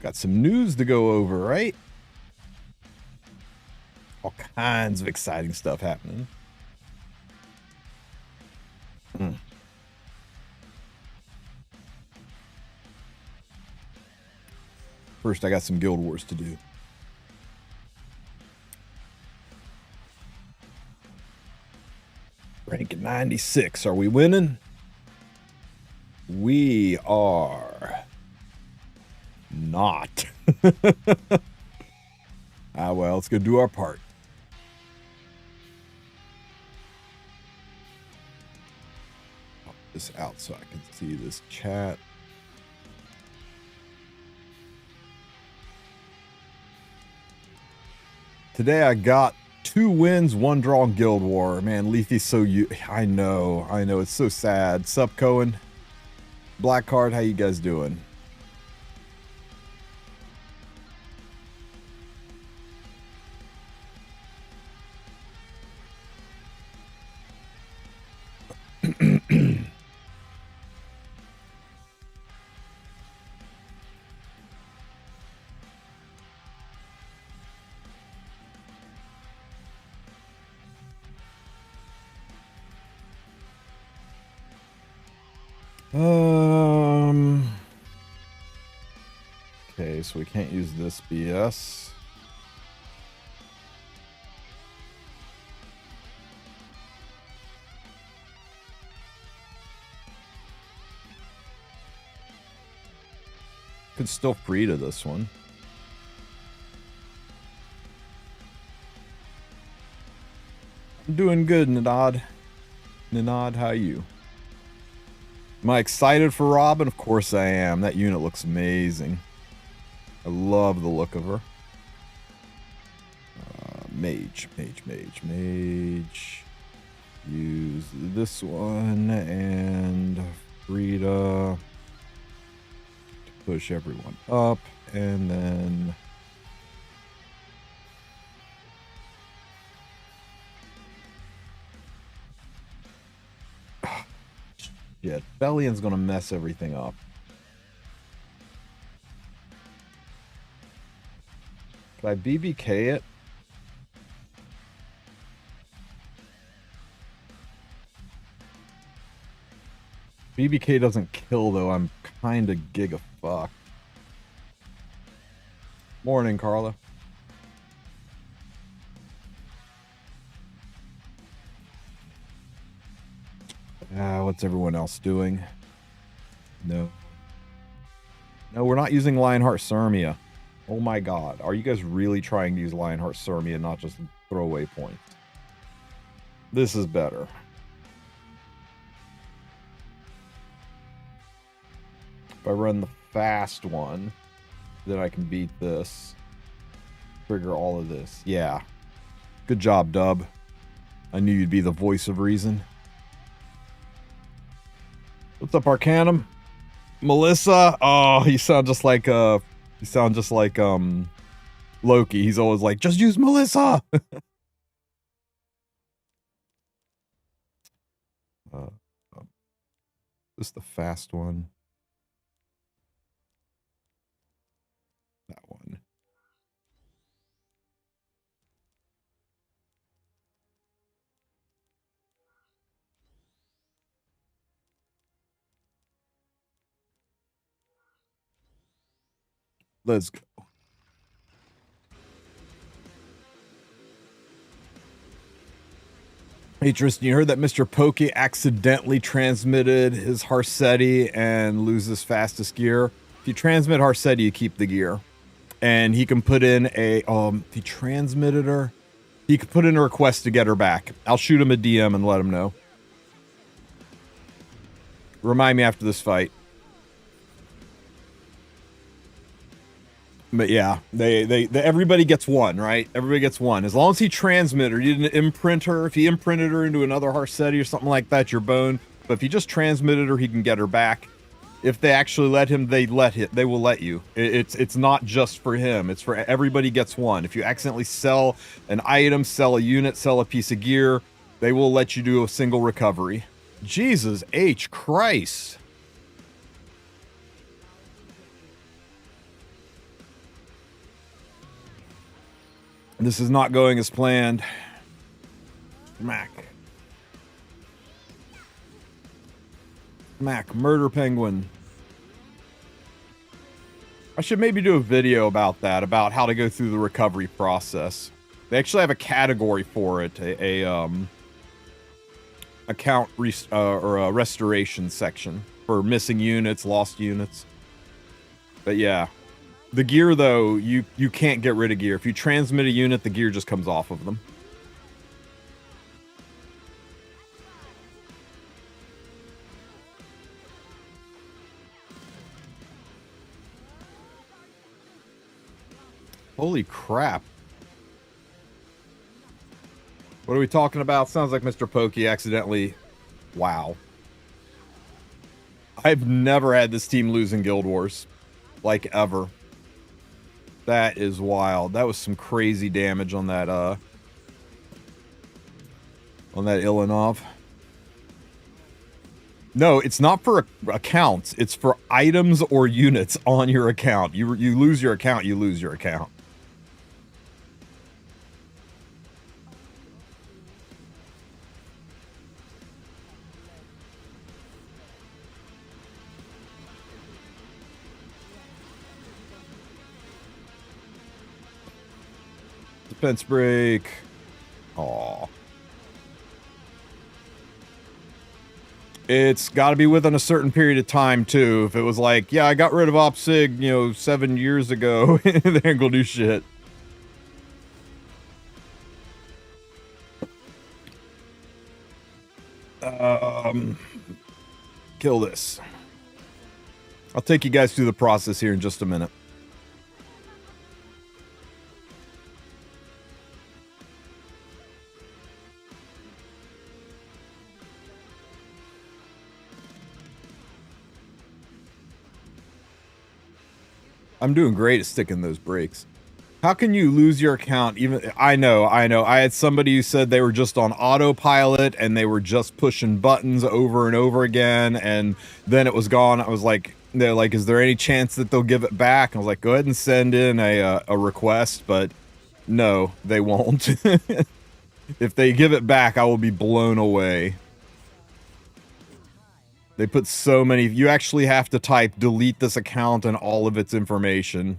Got some news to go over, right? All kinds of exciting stuff happening. First, I got some Guild Wars to do. Rank 96. Are we winning? We are not. Well, let's go do our part. Pop this out so I can see this chat. Today I got 2 wins, 1 draw in Guild War. Man, Leafy's so I know, it's so sad. Sup, Cohen? Black Card, how you guys doing? Okay, so we can't use this BS. Could still free to this one. I'm doing good, Nadad. Nadad, how are you? Am I excited for Robin? Of course I am. That unit looks amazing. I love the look of her. Mage. Use this one and Frida to push everyone up, and then yeah, Bellion's gonna mess everything up. Could I BBK it? BBK doesn't kill, though. I'm kind of giga fucked. Morning, Carla. What's everyone else doing? No, we're not using Lionheart Sirmia. Oh my god. Are you guys really trying to use Lionheart Sirmia, not just throwaway points? This is better. If I run the fast one, then I can beat this. Trigger all of this. Yeah. Good job, Dub. I knew you'd be the voice of reason. What's up, Arcanum? Melissa? Oh, you sound just like Loki. He's always like, just use Melissa. This is the fast one. That one. Let's go. Hey, Tristen, you heard that Mr. Pokey accidentally transmitted his Harsetti and loses fastest gear? If you transmit Harsetti, you keep the gear. And he can put in a, if he transmitted her, he could put in a request to get her back. I'll shoot him a DM and let him know. Remind me after this fight. But yeah, they everybody gets one, right? Everybody gets one. As long as he transmitted her, you didn't imprint her. If he imprinted her into another Harsetti or something like that, you're boned. But if he just transmitted her, he can get her back. If they actually let him, they will let you. It's not just for him. It's for everybody gets one. If you accidentally sell an item, sell a unit, sell a piece of gear, they will let you do a single recovery. Jesus H. Christ. This is not going as planned. Smack. Smack. Murder penguin. I should maybe do a video about that, about how to go through the recovery process. They actually have a category for it, account or a restoration section for missing units, lost units. But yeah, the gear though, you can't get rid of gear. If you transmit a unit, the gear just comes off of them. Holy crap. What are we talking about? Sounds like Mr. Pokey accidentally... Wow. I've never had this team lose in Guild Wars. Like, ever. That is wild. That was some crazy damage on that, Ilanov. No, it's not for accounts. It's for items or units on your account. You lose your account, you lose your account. Defense break. Aw. It's got to be within a certain period of time, too. If it was like, yeah, I got rid of OpSig, 7 years ago, they ain't gonna do shit. Kill this. I'll take you guys through the process here in just a minute. I'm doing great at sticking those brakes. How can you lose your account even... I know. I had somebody who said they were just on autopilot and they were just pushing buttons over and over again and then it was gone. I was like, they're like, is there any chance that they'll give it back? I was like, go ahead and send in a request, but no, they won't. If they give it back, I will be blown away. They put so many... You actually have to type delete this account and all of its information.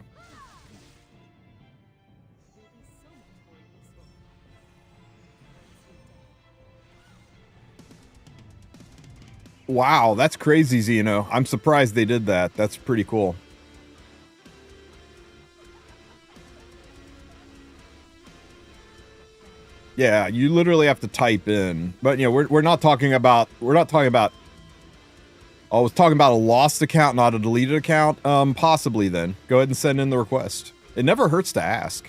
Wow, that's crazy, Xeno. I'm surprised they did that. That's pretty cool. Yeah, you literally have to type in. But, we're not talking about... I was talking about a lost account, not a deleted account. Possibly then. Go ahead and send in the request. It never hurts to ask.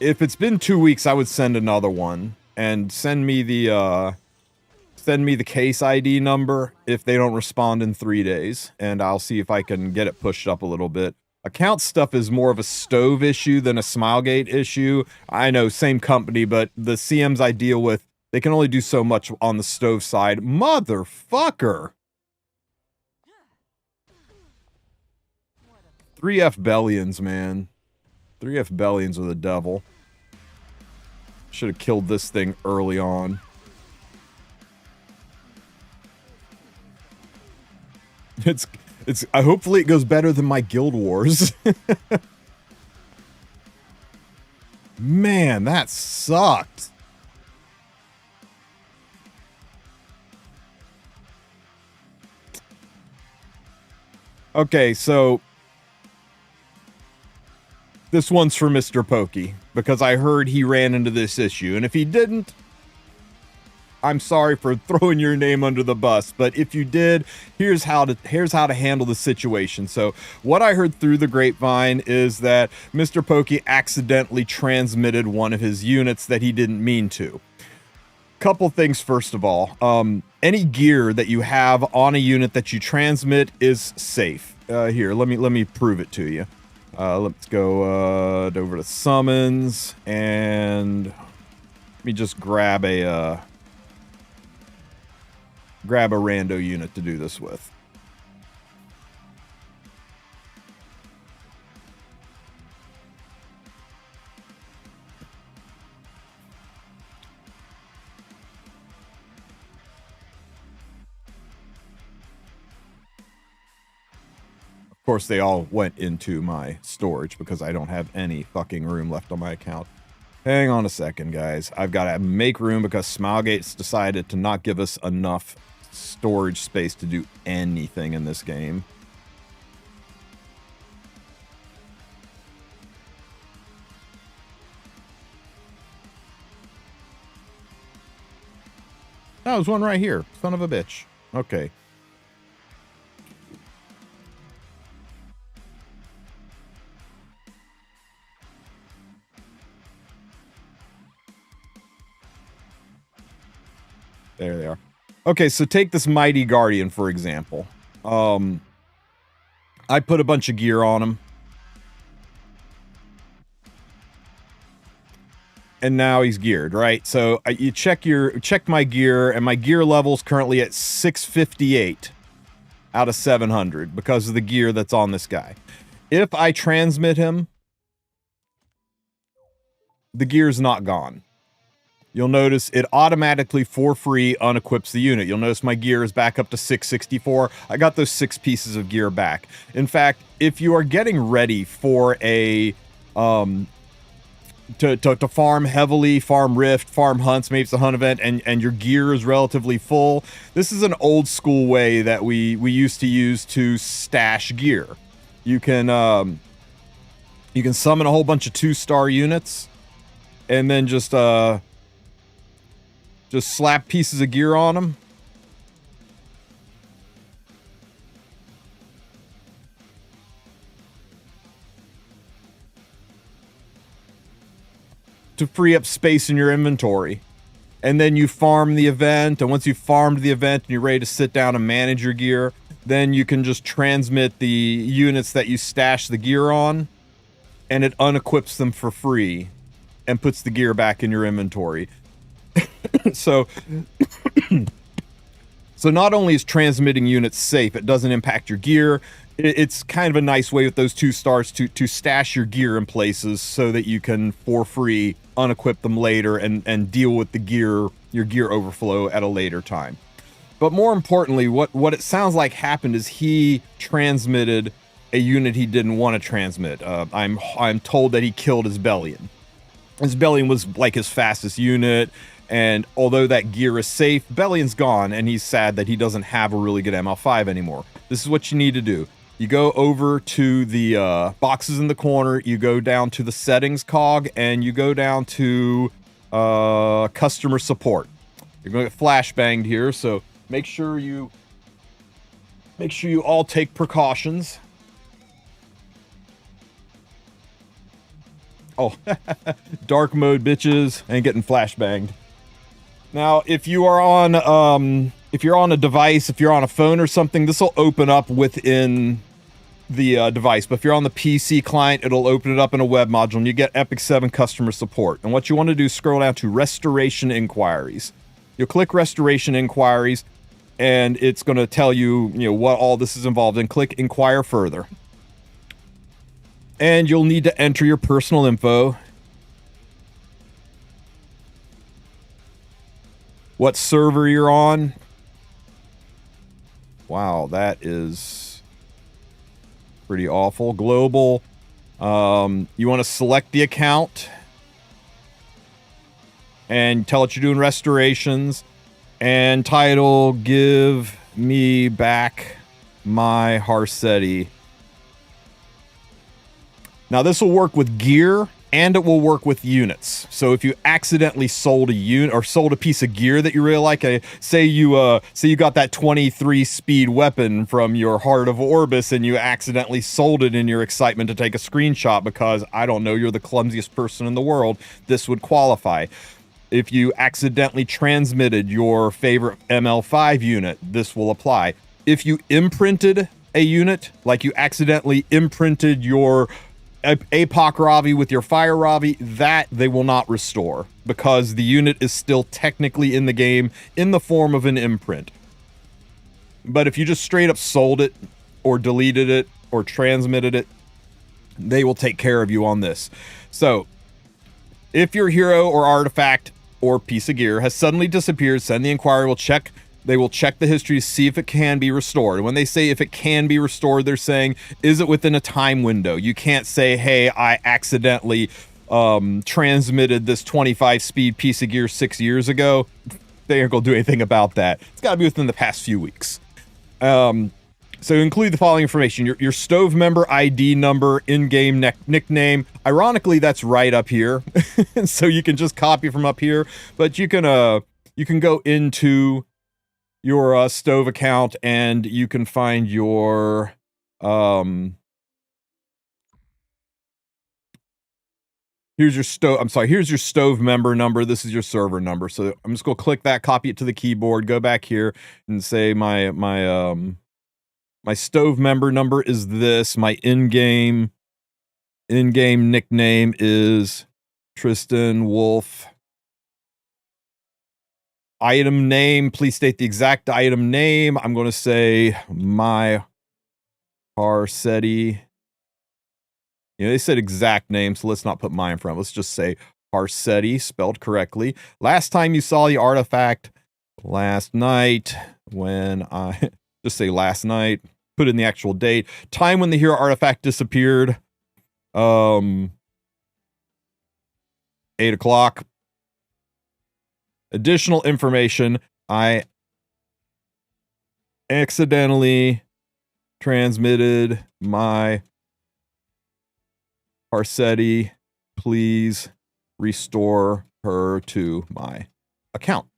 If it's been 2 weeks, I would send another one. And send me the case ID number if they don't respond in 3 days. And I'll see if I can get it pushed up a little bit. Account stuff is more of a Stove issue than a Smilegate issue. I know, same company, but the CMs I deal with, they can only do so much on the Stove side. Motherfucker! 3F Bellions, man. 3F Bellions are the devil. Should have killed this thing early on. Hopefully it goes better than my Guild Wars. Man, that sucked. Okay, so this one's for Mr. Pokey, because I heard he ran into this issue, and if he didn't, I'm sorry for throwing your name under the bus, but if you did, here's how to handle the situation. So what I heard through the grapevine is that Mr. Pokey accidentally transmitted one of his units that he didn't mean to. Couple things first of all. Any gear that you have on a unit that you transmit is safe. Here, let me prove it to you. Let's go over to summons and let me just grab a rando unit to do this with. Of course, they all went into my storage because I don't have any fucking room left on my account. Hang on a second, guys. I've got to make room because Smilegate's decided to not give us enough storage space to do anything in this game. Oh, there's one right here. Son of a bitch. Okay. There they are. Okay, so take this Mighty Guardian, for example. I put a bunch of gear on him. And now he's geared, right? So you check my gear, and my gear level's currently at 658 out of 700 because of the gear that's on this guy. If I transmit him, the gear's not gone. You'll notice it automatically, for free, unequips the unit. You'll notice my gear is back up to 664. I got those 6 pieces of gear back. In fact, if you are getting ready for a to farm heavily, farm rift, farm hunts, maybe it's a hunt event, and your gear is relatively full, this is an old school way that we used to use to stash gear. You can summon a whole bunch of 2-star units, and then just slap pieces of gear on them. To free up space in your inventory. And then you farm the event, and once you've farmed the event and you're ready to sit down and manage your gear, then you can just transmit the units that you stash the gear on, and it unequips them for free and puts the gear back in your inventory. So not only is transmitting units safe, it doesn't impact your gear. It's kind of a nice way with those 2 stars to stash your gear in places so that you can, for free, unequip them later and deal with your gear overflow at a later time. But more importantly, what it sounds like happened is he transmitted a unit he didn't want to transmit. I'm told that he killed his Bellion. His Bellion was like his fastest unit, and although that gear is safe, Bellion's gone, and he's sad that he doesn't have a really good ML5 anymore. This is what you need to do. You go over to the boxes in the corner, you go down to the settings cog, and you go down to customer support. You're going to get flashbanged here, so make sure you all take precautions. Oh, dark mode, bitches. Ain't getting flashbanged. Now, if you are on a device, if you're on a phone or something, this will open up within the device. But if you're on the PC client, it'll open it up in a web module, and you get Epic 7 customer support. And what you want to do is scroll down to Restoration Inquiries. You'll click Restoration Inquiries, and it's going to tell you, what all this is involved in. Click Inquire Further. And you'll need to enter your personal info. What server you're on. Wow, that is pretty awful. Global. You want to select the account and tell it you're doing restorations. And title, give me back my Harsetti. Now, this will work with gear, and it will work with units. So if you accidentally sold a unit or sold a piece of gear that you really like, say you got that 23 speed weapon from your Heart of Orbis, and you accidentally sold it in your excitement to take a screenshot because, I don't know, you're the clumsiest person in the world, this would qualify. If you accidentally transmitted your favorite ML5 unit, this will apply. If you imprinted a unit, like you accidentally imprinted your APOC Ravi with your Fire Ravi, that they will not restore because the unit is still technically in the game in the form of an imprint. But if you just straight up sold it or deleted it or transmitted it, they will take care of you on this. So if your hero or artifact or piece of gear has suddenly disappeared, send the inquiry. We'll check They will check the history to see if it can be restored. When they say if it can be restored, they're saying, is it within a time window? You can't say, hey, I accidentally transmitted this 25 speed piece of gear 6 years ago. They aren't going to do anything about that. It's got to be within the past few weeks. So include the following information: your stove member ID number, in-game nickname. Ironically, that's right up here. So you can just copy from up here, but you can go into your stove account and you can find your here's your stove member number. This is your server number. So I'm just going to click that, copy it to the keyboard, go back here and say my stove member number is this. My in-game nickname is TristenWulf. Item name, please state the exact item name. I'm going to say my Harsetti. They said exact name, so let's not put my in front. Let's just say Harsetti, spelled correctly. Last time you saw the artifact, last night, when I just say last night, put in the actual date. Time when the hero artifact disappeared. 8 o'clock. Additional information: I accidentally transmitted my Harsetti. Please restore her to my account.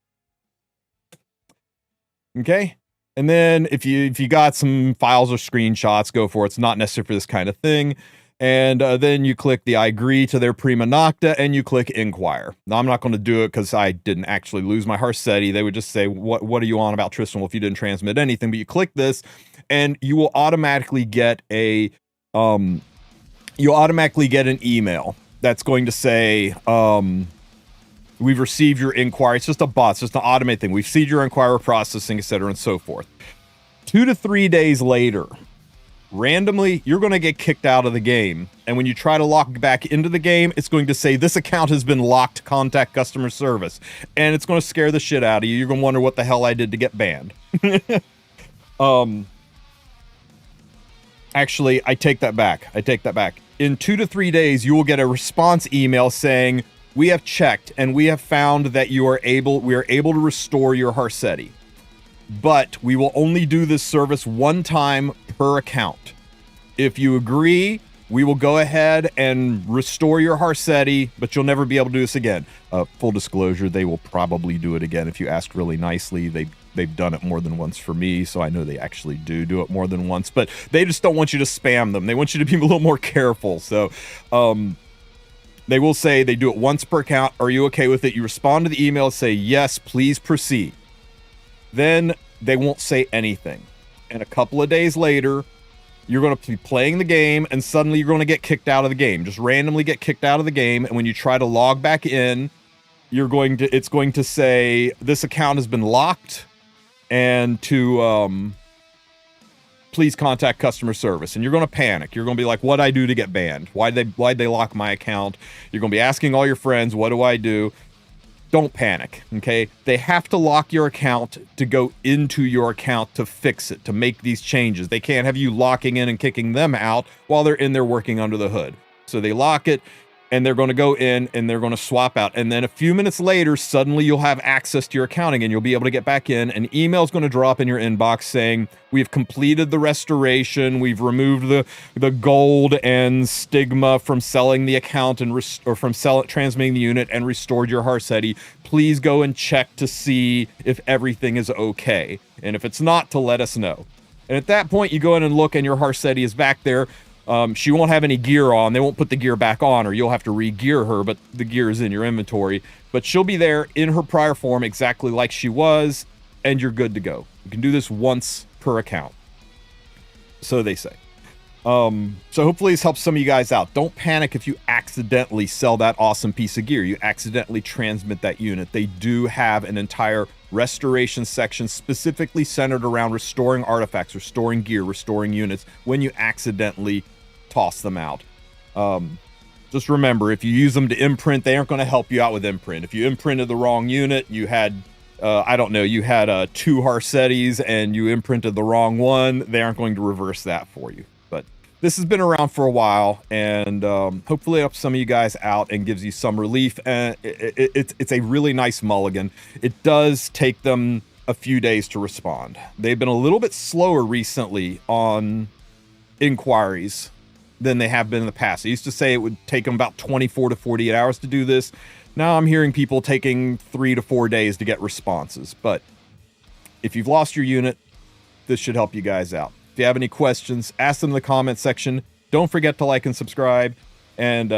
Okay. And then if you got some files or screenshots, go for it. It's not necessary for this kind of thing. And then you click the I agree to their prima nocta and you click inquire. Now, I'm not going to do it because I didn't actually lose my Harsetti. They would just say, what are you on about, TristenWulf, if you didn't transmit anything? But you click this and you will automatically get an email that's going to say, we've received your inquiry. It's just a bot. It's just an automated thing. We've received your inquiry, processing, etc., and so forth. 2 to 3 days later, randomly, you're going to get kicked out of the game. And when you try to log back into the game, it's going to say, this account has been locked, contact customer service. And it's going to scare the shit out of you. You're going to wonder what the hell I did to get banned. Actually, I take that back. In 2 to 3 days, you will get a response email saying, we have checked and we have found that we are able to restore your Harsetti. But we will only do this service one time per account. If you agree, we will go ahead and restore your Harsetti, but you'll never be able to do this again. Full disclosure, they will probably do it again if you ask really nicely. They've done it more than once for me, so I know they actually do it more than once, but they just don't want you to spam them. They want you to be a little more careful. So they will say they do it once per account. Are you okay with it? You respond to the email, say, yes, please proceed. Then they won't say anything. And a couple of days later, you're going to be playing the game and suddenly you're going to get kicked out of the game. Just randomly get kicked out of the game. And when you try to log back in, it's going to say this account has been locked and to please contact customer service. And you're going to panic. You're going to be like, what'd I do to get banned? Why'd they lock my account? You're going to be asking all your friends, what do I do? Don't panic, okay? They have to lock your account to go into your account to fix it, to make these changes. They can't have you locking in and kicking them out while they're in there working under the hood. So they lock it, and they're going to go in, and they're going to swap out. And then a few minutes later, suddenly you'll have access to your account again. You'll be able to get back in. An email is going to drop in your inbox saying, we've completed the restoration. We've removed the gold and stigma from selling the account and transmitting the unit and restored your Harsetti. Please go and check to see if everything is okay. And if it's not, to let us know. And at that point, you go in and look, and your Harsetti is back there. She won't have any gear on. They won't put the gear back on, or you'll have to re-gear her, but the gear is in your inventory. But she'll be there in her prior form exactly like she was, and you're good to go. You can do this once per account. So they say. So hopefully this helps some of you guys out. Don't panic if you accidentally sell that awesome piece of gear. You accidentally transmit that unit. They do have an entire restoration section specifically centered around restoring artifacts, restoring gear, restoring units when you accidentally toss them out. Just remember, if you use them to imprint, they aren't going to help you out with imprint. If you imprinted the wrong unit, you had I don't know, you had 2 Harsettis and you imprinted the wrong one, they aren't going to reverse that for you. But this has been around for a while, and hopefully it helps some of you guys out and gives you some relief. And it's a really nice mulligan. It does take them a few days to respond. They've been a little bit slower recently on inquiries than they have been in the past. I used to say it would take them about 24 to 48 hours to do this. Now I'm hearing people taking 3 to 4 days to get responses. But if you've lost your unit, this should help you guys out. If you have any questions, ask them in the comment section. Don't forget to like and subscribe. And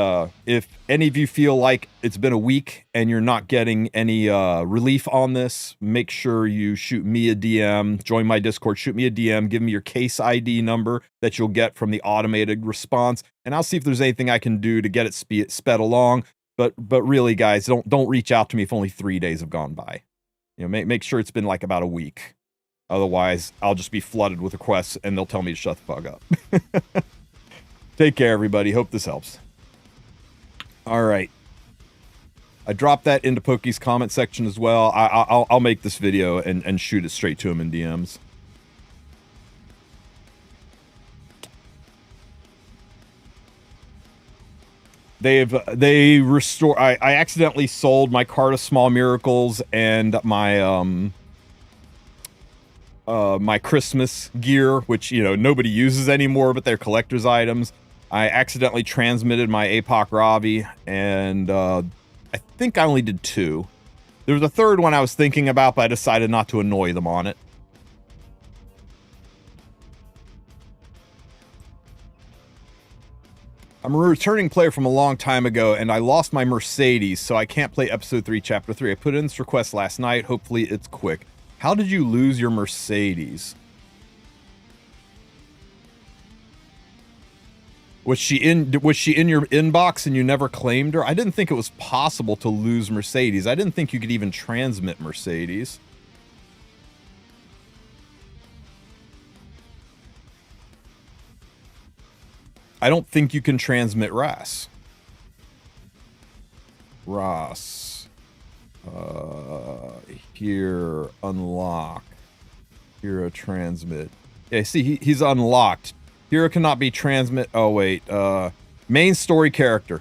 if any of you feel like it's been a week and you're not getting any relief on this, make sure you shoot me a DM, join my Discord, shoot me a DM, give me your case ID number that you'll get from the automated response, and I'll see if there's anything I can do to get it sped along. But really, guys, don't reach out to me if only 3 days have gone by. You know, make sure it's been like about a week. Otherwise, I'll just be flooded with requests and they'll tell me to shut the fuck up. Take care, everybody. Hope this helps. All right. I dropped that into Pokey's comment section as well. I'll make this video and shoot it straight to him in DMs. They restore. I accidentally sold my card of small miracles and my my Christmas gear, which, you know, nobody uses anymore, but they're collector's items. I accidentally transmitted my APOC Ravi, and I think I only did 2. There was a third one I was thinking about, but I decided not to annoy them on it. I'm a returning player from a long time ago, and I lost my Mercedes, so I can't play Episode 3, Chapter 3. I put in this request last night. Hopefully it's quick. How did you lose your Mercedes? Was she in your inbox and you never claimed her? I didn't think it was possible to lose Mercedes. I didn't think you could even transmit Mercedes. I don't think you can transmit Ross. Here, unlock. Hero transmit. Yeah, see, he's unlocked. Hero cannot be transmit. Oh, wait. Main story character.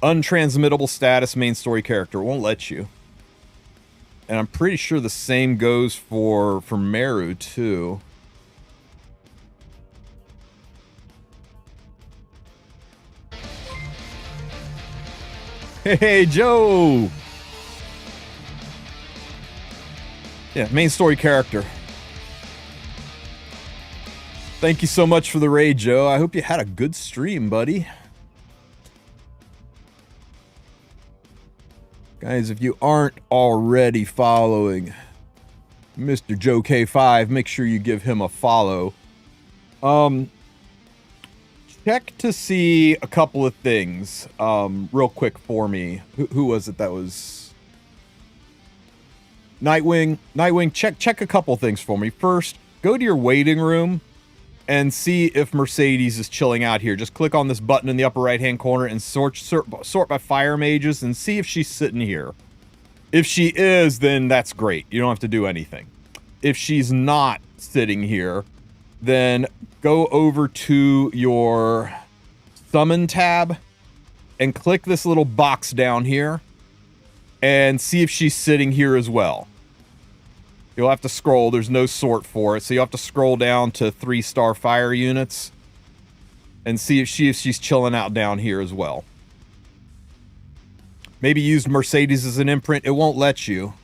Untransmittable status, main story character. It won't let you. And I'm pretty sure the same goes for Meru, too. Hey, Joe! Yeah, main story character. Thank you so much for the raid, Joe. I hope you had a good stream, buddy. Guys, if you aren't already following Mr. Joe K5, make sure you give him a follow. Check to see a couple of things real quick for me. Who was it that was? Nightwing. Nightwing, check a couple things for me. First, go to your waiting room and see if Mercedes is chilling out here. Just click on this button in the upper right-hand corner and sort by fire mages and see if she's sitting here. If she is, then that's great. You don't have to do anything. If she's not sitting here, then go over to your summon tab and click this little box down here and see if she's sitting here as well. You'll have to scroll. There's no sort for it, so you'll have to scroll down to 3-star fire units and see if she's chilling out down here as well. Maybe use Mercedes as an imprint. It won't let you.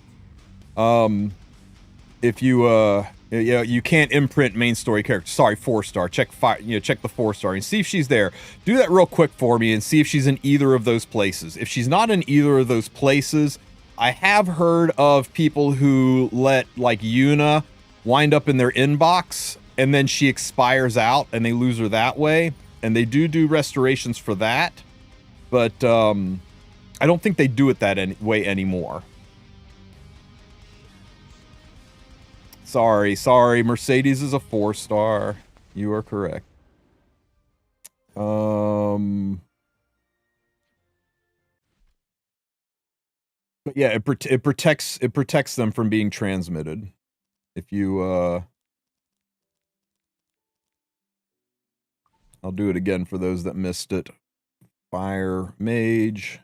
If you you can't imprint main story character. Sorry, 4-star. Check check the 4-star and see if she's there. Do that real quick for me and see if she's in either of those places. If she's not in either of those places, I have heard of people who let, like, Yuna wind up in their inbox and then she expires out and they lose her that way. And they do restorations for that. But I don't think they do it that way anymore. Sorry. Mercedes is a 4-star. You are correct. But yeah, it protects them from being transmitted. If you I'll do it again for those that missed it. Fire Mage,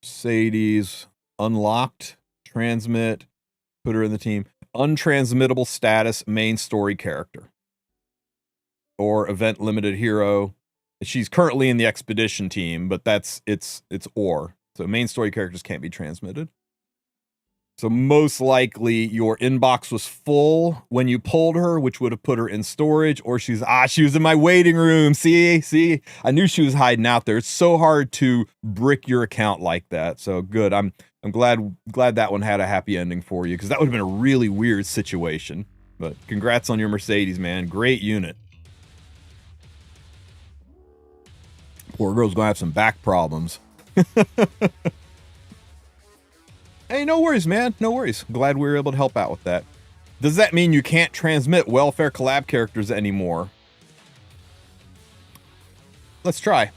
Mercedes, unlocked, transmit, put her in the team. Untransmittable status, main story character. Or event limited hero. She's currently in the expedition team, but it's or. So main story characters can't be transmitted. So most likely your inbox was full when you pulled her, which would have put her in storage, or she was in my waiting room. See, I knew she was hiding out there. It's so hard to brick your account like that. So good. I'm glad that one had a happy ending for you, because that would have been a really weird situation. But congrats on your Mercedes, man. Great unit. Poor girl's gonna have some back problems. Hey, no worries, man. No worries. Glad we were able to help out with that. Does that mean you can't transmit welfare collab characters anymore? Let's try.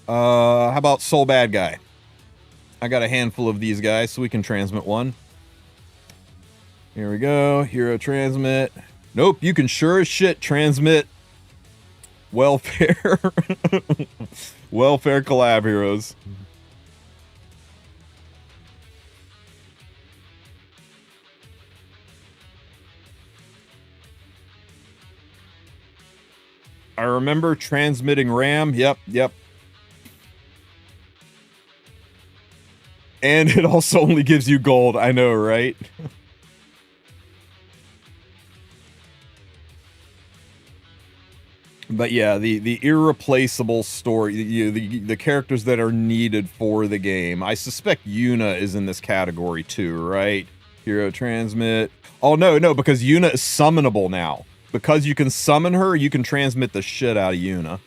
How about Soul Bad Guy? I got a handful of these guys, so we can transmit one. Here we go. Hero transmit. Nope, you can sure as shit transmit welfare. Welfare collab heroes. I remember transmitting RAM. Yep. And it also only gives you gold. I know, right? But yeah, the irreplaceable story, the characters that are needed for the game. I suspect Yuna is in this category too, right? Hero transmit. Oh no, because Yuna is summonable now. Because you can summon her, you can transmit the shit out of Yuna.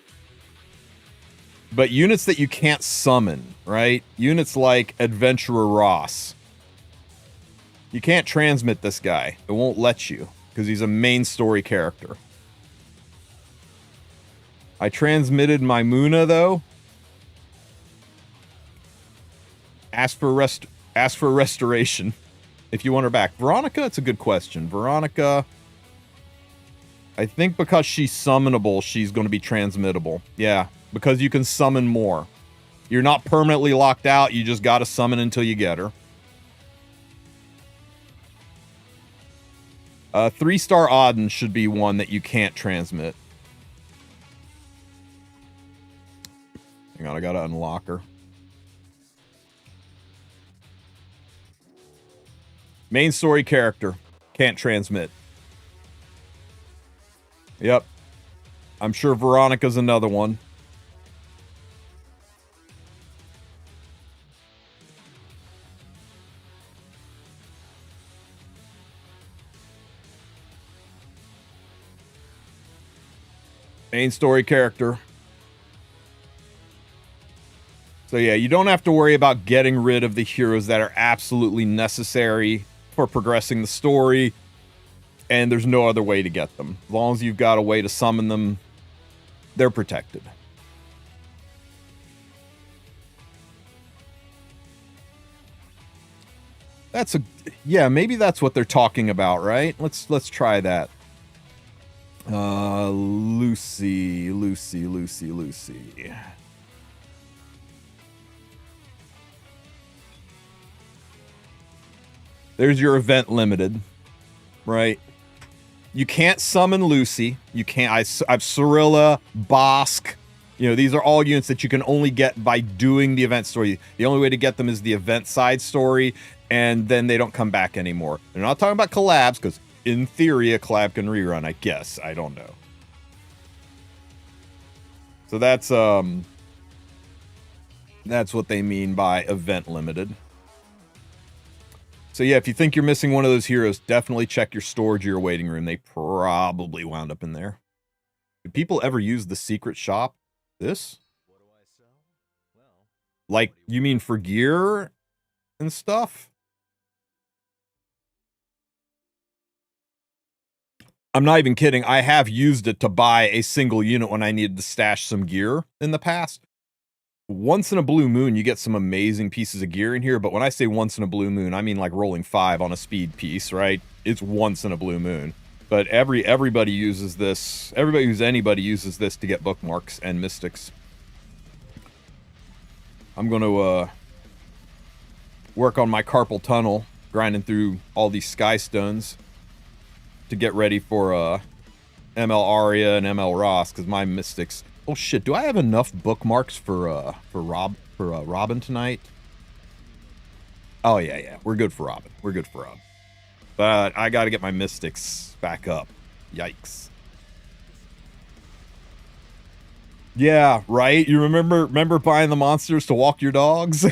But units that you can't summon, right? Units like Adventurer Ross. You can't transmit this guy. It won't let you, because he's a main story character. I transmitted my Muna, though. Ask for restoration if you want her back. Veronica, it's a good question. Veronica, I think because she's summonable, she's going to be transmittable. Yeah, because you can summon more. You're not permanently locked out. You just got to summon until you get her. 3-star Auden should be one that you can't transmit. Hang on, I gotta unlock her. Main story character. Can't transmit. Yep. I'm sure Veronica's another one. Main story character. So yeah, you don't have to worry about getting rid of the heroes that are absolutely necessary for progressing the story, and there's no other way to get them. As long as you've got a way to summon them, they're protected. Yeah, maybe that's what they're talking about, right? Let's try that. Lucy. There's your event limited, right? You can't summon Lucy. You can't. I've Cirilla, Bosk. You know, these are all units that you can only get by doing the event story. The only way to get them is the event side story, and then they don't come back anymore. They're not talking about collabs, because in theory, a collab can rerun, I guess. I don't know. So that's what they mean by event limited. So yeah, if you think you're missing one of those heroes, definitely check your storage or your waiting room. They probably wound up in there. Did people ever use the secret shop? This? What do I sell? Well, like, you mean for gear and stuff? I'm not even kidding. I have used it to buy a single unit when I needed to stash some gear in the past. Once in a blue moon, you get some amazing pieces of gear in here. But when I say once in a blue moon, I mean like rolling 5 on a speed piece, right? It's once in a blue moon. But everybody uses this. Everybody who's anybody uses this to get bookmarks and mystics. I'm going to work on my carpal tunnel, grinding through all these sky stones to get ready for ML Aria and ML Ross, because my mystics. Oh shit! Do I have enough bookmarks for Robin tonight? Oh yeah, we're good for Robin. We're good for Robin. But I got to get my mystics back up. Yikes. Yeah, right? You remember buying the monsters to walk your dogs?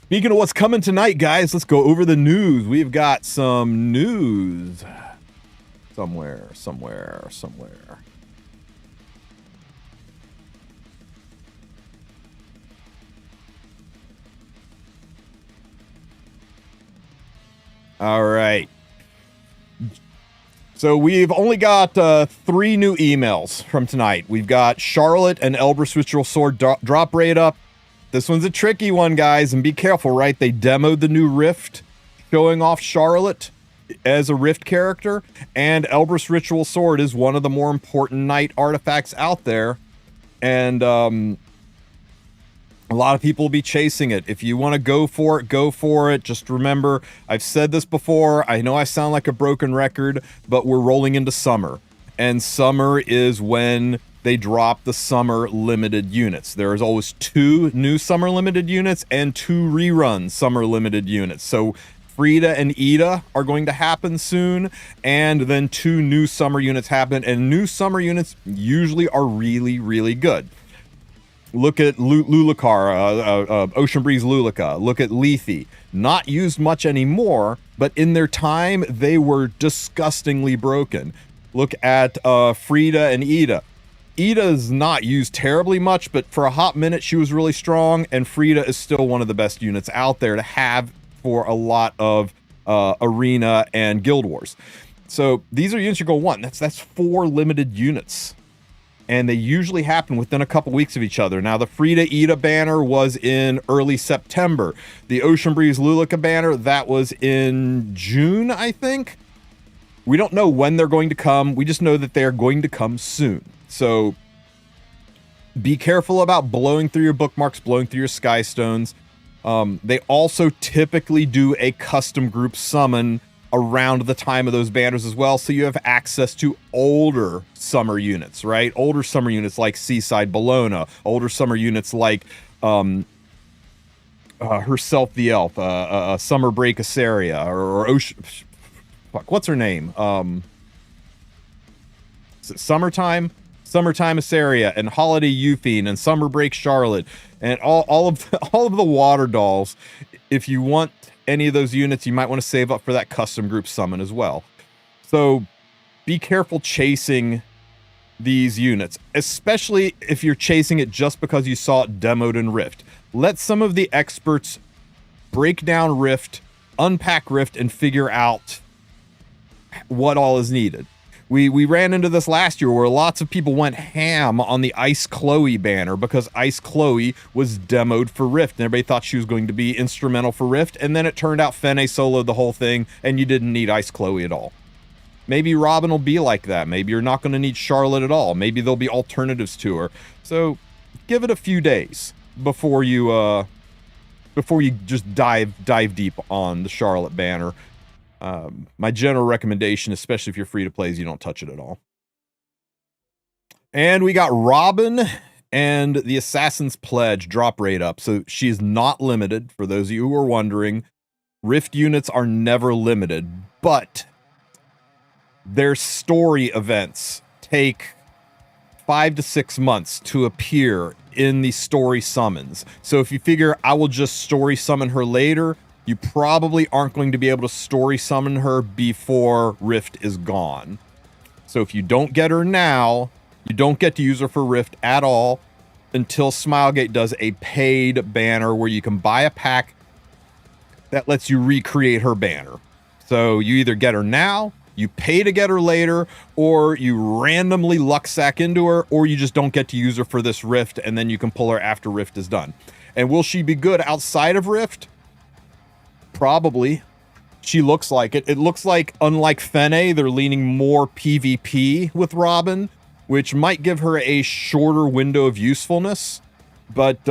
Speaking of what's coming tonight, guys, let's go over the news. We've got some news. Somewhere. All right. So we've only got 3 new emails from tonight. We've got Charlotte and Elbrus Ritual Sword drop rate up. This one's a tricky one, guys, and be careful, right? They demoed the new Rift, showing off Charlotte as a Rift character, and Elbrus Ritual Sword is one of the more important knight artifacts out there, and a lot of people will be chasing it. If you want to go for it, go for it. Just remember, I've said this before, I know I sound like a broken record, but we're rolling into summer, and summer is when they drop the summer limited units. There's always 2 new summer limited units and 2 rerun summer limited units. So Frida and Ida are going to happen soon, and then 2 new summer units happen, and new summer units usually are really, really good. Look at Lulakar, Ocean Breeze Lulaka. Look at Lethe. Not used much anymore, but in their time, they were disgustingly broken. Look at Frida and Ida. Ida's not used terribly much, but for a hot minute, she was really strong, and Frida is still one of the best units out there to have for a lot of Arena and Guild Wars. So these are units you're going to want. That's 4 limited units. And they usually happen within a couple weeks of each other. Now, the Frida Ida banner was in early September. The Ocean Breeze Lulaka banner, that was in June, I think. We don't know when they're going to come. We just know that they're going to come soon. So be careful about blowing through your bookmarks, blowing through your sky stones. They also typically do a custom group summon around the time of those banners as well, so you have access to older summer units, right? Older summer units like Seaside Bologna, older summer units like herself the Elf, Summer Break Etheria, or Ocean... Fuck, what's her name? Is it Summertime Etheria, and Holiday Euphine, and Summer Break Charlotte, and all of the water dolls. If you want any of those units, you might want to save up for that custom group summon as well. So be careful chasing these units, especially if you're chasing it just because you saw it demoed in Rift. Let some of the experts break down Rift, unpack Rift, and figure out what all is needed. We ran into this last year where lots of people went ham on the Ice Chloe banner because Ice Chloe was demoed for Rift, and everybody thought she was going to be instrumental for Rift, and then it turned out Fene soloed the whole thing, and you didn't need Ice Chloe at all. Maybe Robin will be like that. Maybe you're not going to need Charlotte at all. Maybe there'll be alternatives to her. So give it a few days before you just dive deep on the Charlotte banner. My general recommendation, especially if you're free to play, is you don't touch it at all. And we got Robin and the Assassin's Pledge drop rate up. So she is not limited, for those of you who are wondering. Rift units are never limited, but their story events take 5 to 6 months to appear in the story summons. So if you figure I will just story summon her later, you probably aren't going to be able to story summon her before Rift is gone. So if you don't get her now, you don't get to use her for Rift at all until Smilegate does a paid banner where you can buy a pack that lets you recreate her banner. So you either get her now, you pay to get her later, or you randomly luck sack into her, or you just don't get to use her for this Rift, and then you can pull her after Rift is done. And will she be good outside of Rift? Probably. She looks like it. It looks like, unlike Fene, they're leaning more PvP with Robin, which might give her a shorter window of usefulness. But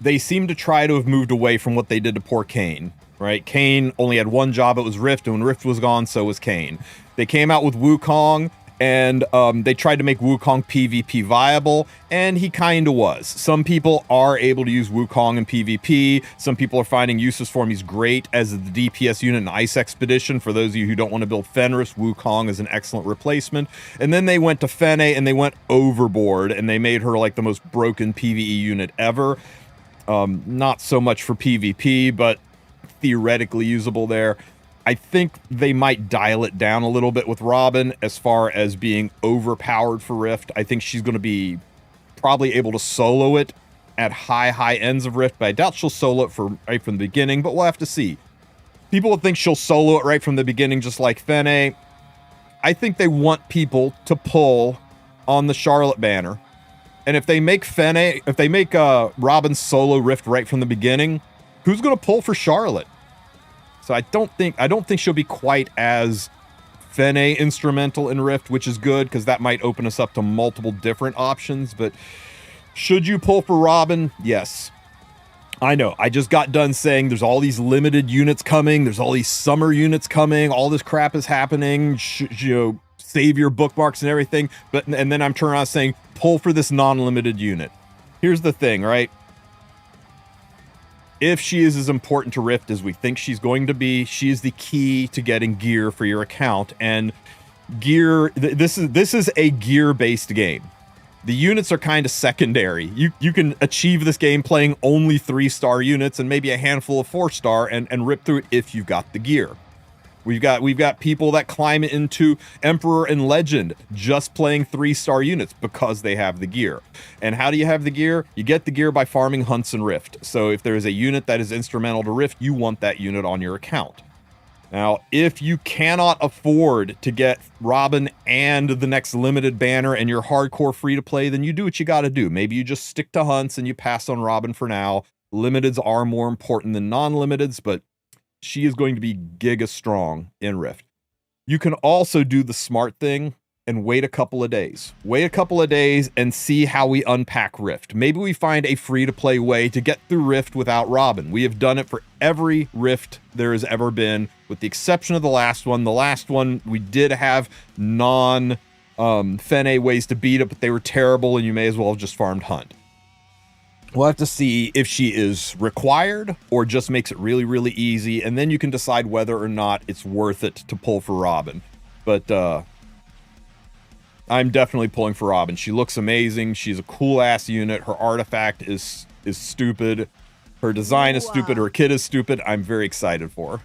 they seem to try to have moved away from what they did to poor Kayn, right? Kayn only had one job. It was Rift, and when Rift was gone, so was Kayn. They came out with Wukong, and they tried to make Wukong PvP viable, and he kind of was. Some people are able to use Wukong in PvP. Some people are finding uses for him. He's great as the DPS unit in Ice Expedition. For those of you who don't want to build Fenris, Wukong is an excellent replacement. And then they went to Fene, and they went overboard, and they made her like the most broken PvE unit ever. Not so much for PvP, but theoretically usable there. I think they might dial it down a little bit with Robin as far as being overpowered for Rift. I think she's going to be probably able to solo it at high ends of Rift, but I doubt she'll solo it right from the beginning, but we'll have to see. People will think she'll solo it right from the beginning, just like Fene. I think they want people to pull on the Charlotte banner. And if they make Robin solo Rift right from the beginning, who's going to pull for Charlotte? So I don't think she'll be quite as Fene instrumental in Rift, which is good because that might open us up to multiple different options. But should you pull for Robin? Yes. I know. I just got done saying there's all these limited units coming. There's all these summer units coming. All this crap is happening. Save your bookmarks and everything. And then I'm turning around saying, pull for this non-limited unit. Here's the thing, right? If she is as important to Rift as we think she's going to be, she is the key to getting gear for your account. And gear, this is a gear-based game. The units are kind of secondary. You can achieve this game playing only 3-star units and maybe a handful of 4-star and rip through it if you've got the gear. We've got people that climb into Emperor and Legend just playing 3-star units because they have the gear. And how do you have the gear? You get the gear by farming hunts and Rift. So if there is a unit that is instrumental to Rift, you want that unit on your account. Now, if you cannot afford to get Robin and the next limited banner and you're hardcore free to play, then you do what you got to do. Maybe you just stick to hunts and you pass on Robin for now. Limiteds are more important than non-limiteds, but she is going to be giga strong in Rift. You can also do the smart thing and wait a couple of days. Wait a couple of days and see how we unpack Rift. Maybe we find a free-to-play way to get through Rift without Robin. We have done it for every Rift there has ever been, with the exception of the last one. The last one, we did have Fene ways to beat it, but they were terrible, and you may as well have just farmed Hunt. We'll have to see if she is required or just makes it really, really easy, and then you can decide whether or not it's worth it to pull for Robin. But I'm definitely pulling for Robin. She looks amazing. She's a cool-ass unit. Her artifact is stupid. Her design is stupid. Her kit is stupid. I'm very excited for her.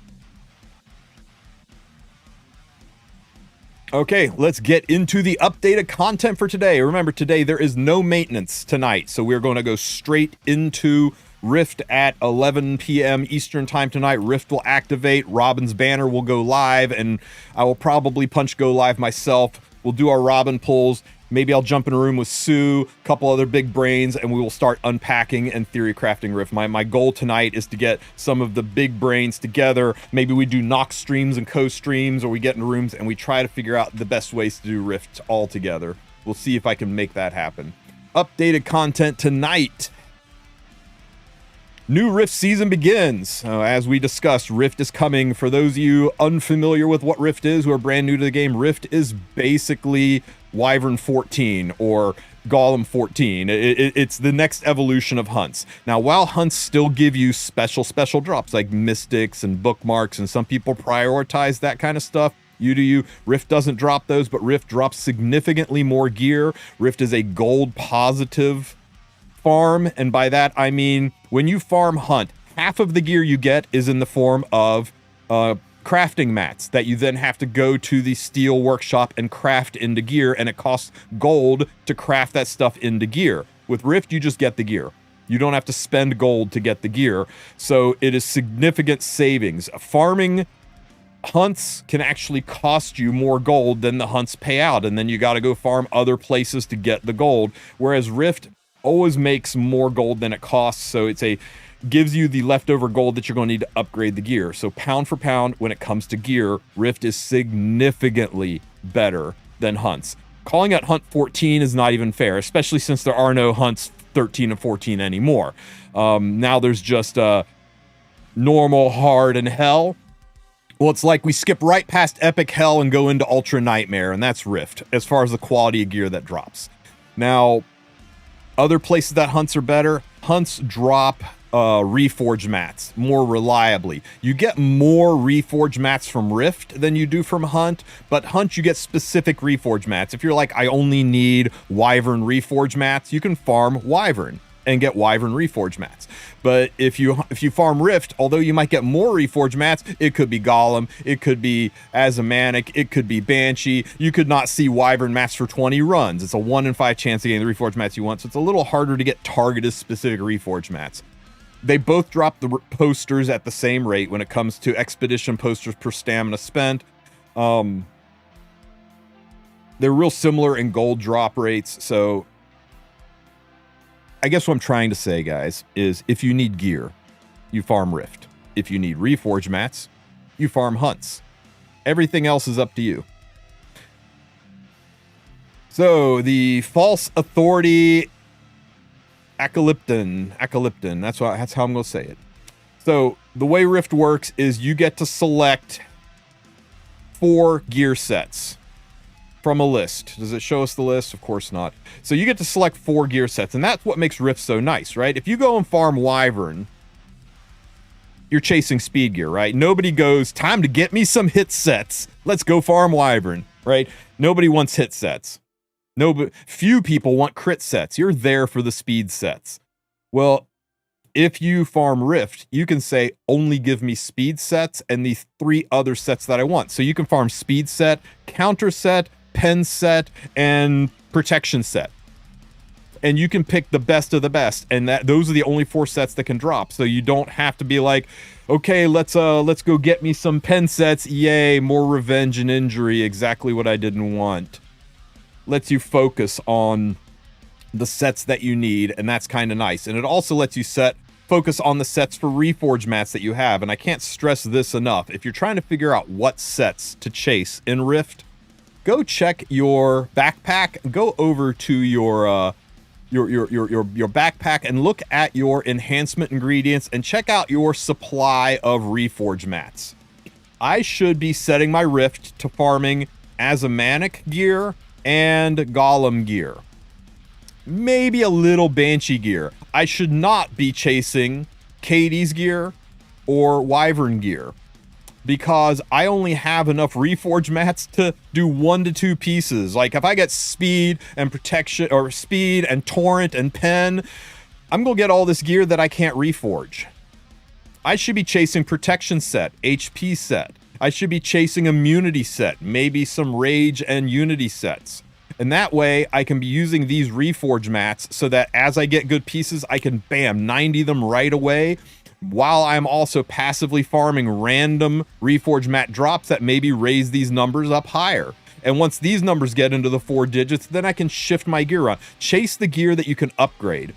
Okay, let's get into the updated content for today. Remember, today there is no maintenance tonight, so we're going to go straight into Rift at 11 p.m. Eastern time tonight. Rift will activate, Robin's banner will go live, and I will probably punch go live myself. We'll do our Robin pulls. Maybe I'll jump in a room with Sue, a couple other big brains, and we will start unpacking and theory crafting Rift. My goal tonight is to get some of the big brains together. Maybe we do Nox streams and co-streams, or we get in rooms and we try to figure out the best ways to do Rift all together. We'll see if I can make that happen. Updated content tonight. New Rift season begins. As we discussed, Rift is coming. For those of you unfamiliar with what Rift is, who are brand new to the game, Rift is basically Wyvern 14 or Golem 14. It's the next evolution of hunts. Now, while hunts still give you special drops like mystics and bookmarks, and some people prioritize that kind of stuff, you do you. Rift doesn't drop those, but Rift drops significantly more gear. Rift is a gold positive farm, and by that I mean when you farm hunt, half of the gear you get is in the form of crafting mats that you then have to go to the steel workshop and craft into gear, and it costs gold to craft that stuff into gear. With Rift, you just get the gear. You don't have to spend gold to get the gear. So it is significant savings. Farming hunts can actually cost you more gold than the hunts pay out, and then you got to go farm other places to get the gold, whereas Rift always makes more gold than it costs, so gives you the leftover gold that you're going to need to upgrade the gear. So pound for pound, when it comes to gear, Rift is significantly better than hunts. Calling out hunt 14 is not even fair, especially since there are no hunts 13 and 14 anymore. Now there's just normal, hard, and hell. Well, it's like we skip right past Epic Hell and go into Ultra Nightmare, and that's Rift, as far as the quality of gear that drops. Now, other places that hunts are better, hunts drop reforge mats more reliably. You get more reforge mats from Rift than you do from Hunt, but Hunt you get specific reforge mats. If you're like, I only need Wyvern reforge mats, you can farm Wyvern and get Wyvern reforge mats. But if you farm Rift, although you might get more reforge mats, it could be Golem, it could be Azamanic, it could be Banshee. You could not see Wyvern mats for 20 runs. It's a 1 in 5 chance of getting the reforge mats you want, so it's a little harder to get targeted specific reforge mats. They both drop the posters at the same rate when it comes to expedition posters per stamina spent. They're real similar in gold drop rates, so I guess what I'm trying to say, guys, is if you need gear, you farm Rift. If you need reforge mats, you farm hunts. Everything else is up to you. So the false authority Acalypton, that's how I'm going to say it. So the way Rift works is you get to select 4 gear sets from a list. Does it show us the list? Of course not. So you get to select 4 gear sets, and that's what makes Rift so nice, right? If you go and farm Wyvern, you're chasing speed gear, right? Nobody goes, time to get me some hit sets. Let's go farm Wyvern, right? Nobody wants hit sets. Few people want crit sets. You're there for the speed sets. Well, if you farm Rift, you can say, only give me speed sets and the 3 other sets that I want. So you can farm speed set, counter set, pen set, and protection set. And you can pick the best of the best, and those are the only 4 sets that can drop. So you don't have to be like, okay, let's go get me some pen sets. Yay, more revenge and injury, exactly what I didn't want. Lets you focus on the sets that you need, and that's kind of nice. And it also lets you focus on the sets for reforge mats that you have. And I can't stress this enough. If you're trying to figure out what sets to chase in Rift, go check your backpack. Go over to your backpack and look at your enhancement ingredients and check out your supply of reforge mats. I should be setting my Rift to farming Azamanic gear and Golem gear. Maybe a little Banshee gear. I should not be chasing Katie's gear or Wyvern gear, because I only have enough reforge mats to do 1 to 2 pieces. Like if I get speed and protection, or speed and torrent and pen, I'm gonna get all this gear that I can't reforge. I should be chasing protection set, HP set. I should be chasing immunity set, maybe some rage and unity sets. And that way I can be using these reforge mats so that as I get good pieces, I can bam, 90 them right away, while I'm also passively farming random reforge mat drops that maybe raise these numbers up higher. And once these numbers get into the 4 digits, then I can shift my gear around. Chase the gear that you can upgrade.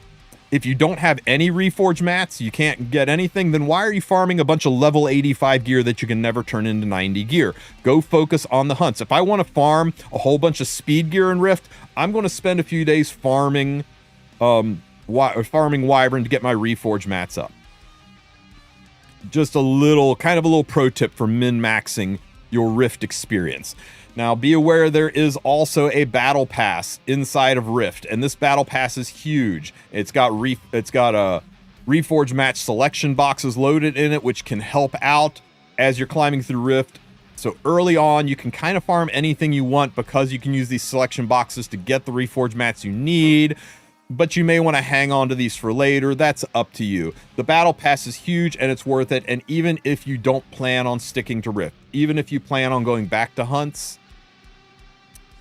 If you don't have any reforge mats, you can't get anything, then why are you farming a bunch of level 85 gear that you can never turn into 90 gear? Go focus on the hunts. If I want to farm a whole bunch of speed gear in Rift, I'm going to spend a few days farming Wyvern to get my reforge mats up. Just a little pro tip for min-maxing your Rift experience. Now, be aware there is also a battle pass inside of Rift, and this battle pass is huge. It's got reforge match selection boxes loaded in it, which can help out as you're climbing through Rift. So early on, you can kind of farm anything you want because you can use these selection boxes to get the reforge mats you need, but you may want to hang on to these for later. That's up to you. The battle pass is huge and it's worth it. And even if you don't plan on sticking to Rift, even if you plan on going back to hunts,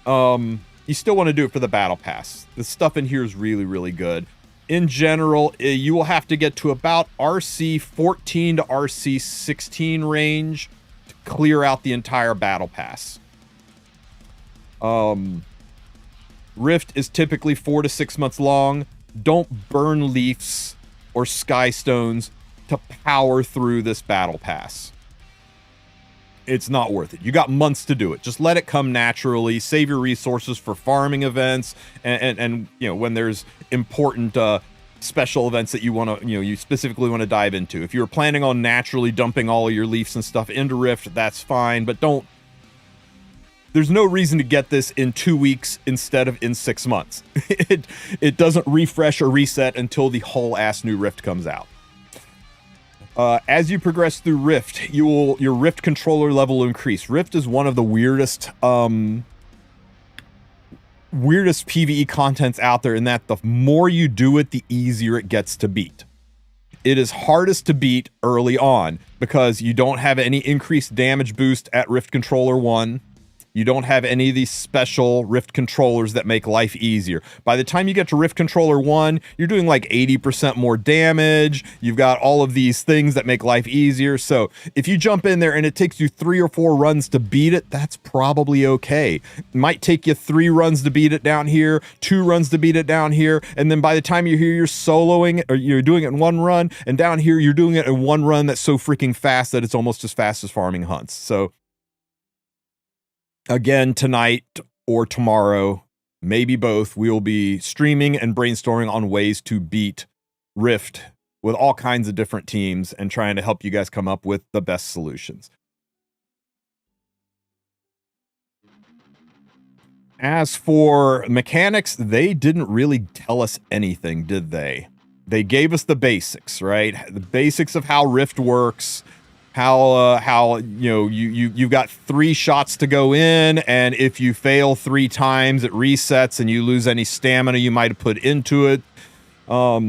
you still want to do it for the battle pass. The stuff in here is really, really good. in general, you will have to get to about RC 14 to RC 16 range to clear out the entire battle pass. Rift is typically 4 to 6 months long. Don't burn leafs or sky stones to power through this battle pass. It's not worth it. You got months to do it. Just let it come naturally. Save your resources for farming events and you know, when there's important special events that you want to, you know, you specifically want to dive into. If you're planning on naturally dumping all of your leafs and stuff into Rift, that's fine, but don't. There's no reason to get this in 2 weeks instead of in 6 months. It doesn't refresh or reset until the whole ass new Rift comes out. As you progress through Rift, your Rift controller level will increase. Rift is one of the weirdest PvE contents out there, in that the more you do it, the easier it gets to beat. It is hardest to beat early on because you don't have any increased damage boost at Rift Controller 1. You don't have any of these special Rift controllers that make life easier. By the time you get to Rift Controller 1, you're doing like 80% more damage. You've got all of these things that make life easier. So if you jump in there and it takes you 3 or 4 runs to beat it, that's probably okay. It might take you 3 runs to beat it down here, 2 runs to beat it down here, and then by the time you're here, you're soloing, or you're doing it in 1 run, and down here, you're doing it in 1 run that's so freaking fast that it's almost as fast as farming hunts. So again, tonight or tomorrow, maybe both, we will be streaming and brainstorming on ways to beat Rift with all kinds of different teams and trying to help you guys come up with the best solutions. As for mechanics, they didn't really tell us anything, did they? They gave us the basics, right? The basics of how Rift works. How you know, you've got 3 shots to go in, and if you fail 3 times, it resets and you lose any stamina you might have put into it. How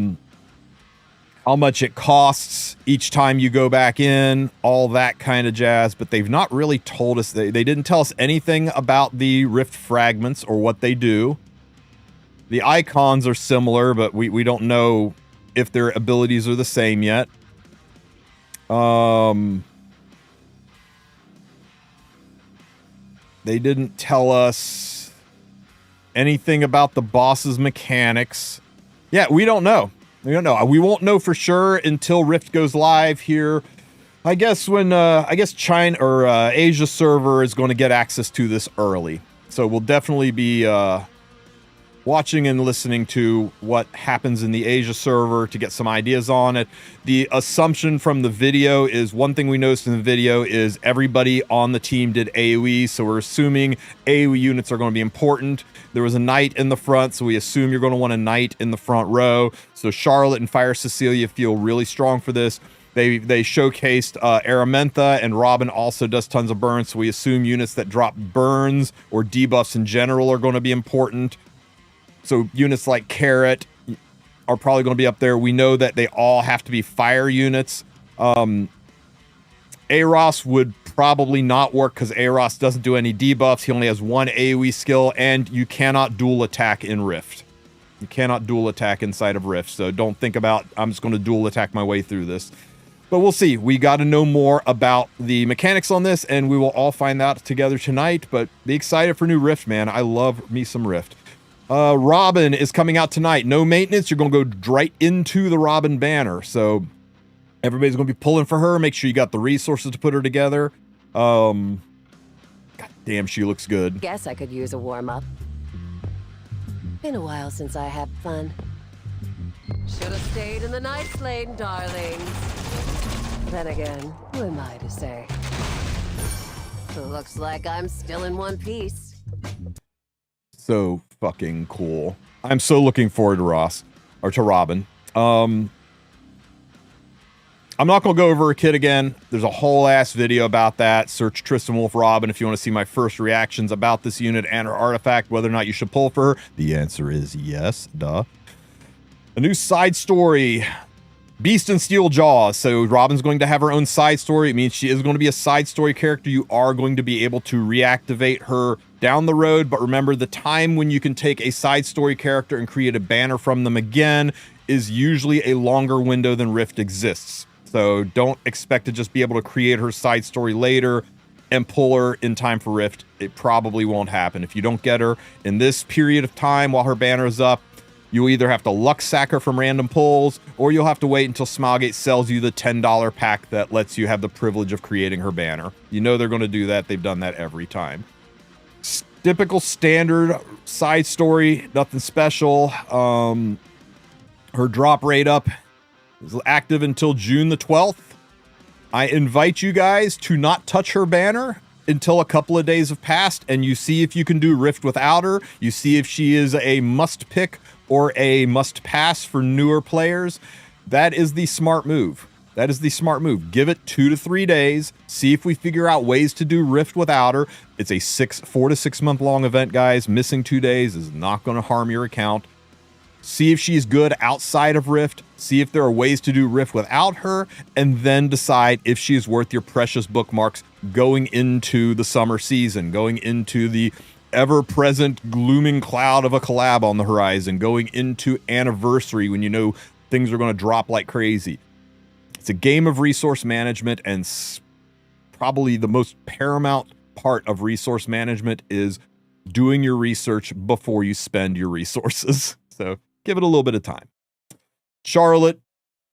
much it costs each time you go back in, all that kind of jazz, but they've not really told us. They didn't tell us anything about the Rift fragments or what they do. The icons are similar, but we don't know if their abilities are the same yet. They didn't tell us anything about the boss's mechanics. Yeah, we don't know. We don't know. We won't know for sure until Rift goes live here. I guess when China or Asia server is going to get access to this early. So we'll definitely be watching and listening to what happens in the Asia server to get some ideas on it. The assumption from the video is, one thing we noticed in the video is everybody on the team did AoE, so we're assuming AoE units are going to be important. There was a knight in the front, so we assume you're going to want a knight in the front row. So Charlotte and Fire Cecilia feel really strong for this. They showcased Aramentha, and Robin also does tons of burns, so we assume units that drop burns or debuffs in general are going to be important. So units like Carrot are probably going to be up there. We know that they all have to be fire units. Aros would probably not work because Aros doesn't do any debuffs. He only has 1 AoE skill, and you cannot dual attack in Rift. You cannot dual attack inside of Rift, so don't think about, I'm just going to dual attack my way through this. But we'll see. We got to know more about the mechanics on this, and we will all find out together tonight. But be excited for new Rift, man. I love me some Rift. Robin is coming out tonight. No maintenance. You're going to go right into the Robin banner. So everybody's going to be pulling for her. Make sure you got the resources to put her together. God damn, she looks good. Guess I could use a warm-up. Been a while since I had fun. Should have stayed in the Night's Lane, darlings. Then again, who am I to say? Looks like I'm still in one piece. So fucking cool. I'm so looking forward to Robin. I'm not gonna go over her kit again. There's a whole ass video about that. Search TristenWulf Robin if you want to see my first reactions about this unit and her artifact, whether or not you should pull for her. The answer is yes, duh. A new side story. Beast and Steel Jaws. So Robin's going to have her own side story. It means she is going to be a side story character. You are going to be able to reactivate her down the road, but remember, the time when you can take a side story character and create a banner from them again is usually a longer window than Rift exists. So don't expect to just be able to create her side story later and pull her in time for Rift. It probably won't happen. If you don't get her in this period of time while her banner is up, you'll either have to luck sack her from random pulls, or you'll have to wait until Smilegate sells you the $10 pack that lets you have the privilege of creating her banner. You know they're going to do that. They've done that every time. Typical standard side story, nothing special. Her drop rate up is active until June the 12th. I invite you guys to not touch her banner until a couple of days have passed, and you see if you can do Rift without her. You see if she is a must pick or a must pass for newer players. That is the smart move. That is the smart move. Give it 2 to 3 days. See if we figure out ways to do Rift without her. It's a 4 to 6 month long event, guys. Missing 2 days is not going to harm your account. See if she's good outside of Rift. See if there are ways to do Rift without her, and then decide if she's worth your precious bookmarks going into the summer season, going into the ever-present glooming cloud of a collab on the horizon, going into Anniversary when you know things are going to drop like crazy. It's a game of resource management, and probably the most paramount part of resource management is doing your research before you spend your resources. So give it a little bit of time. Charlotte,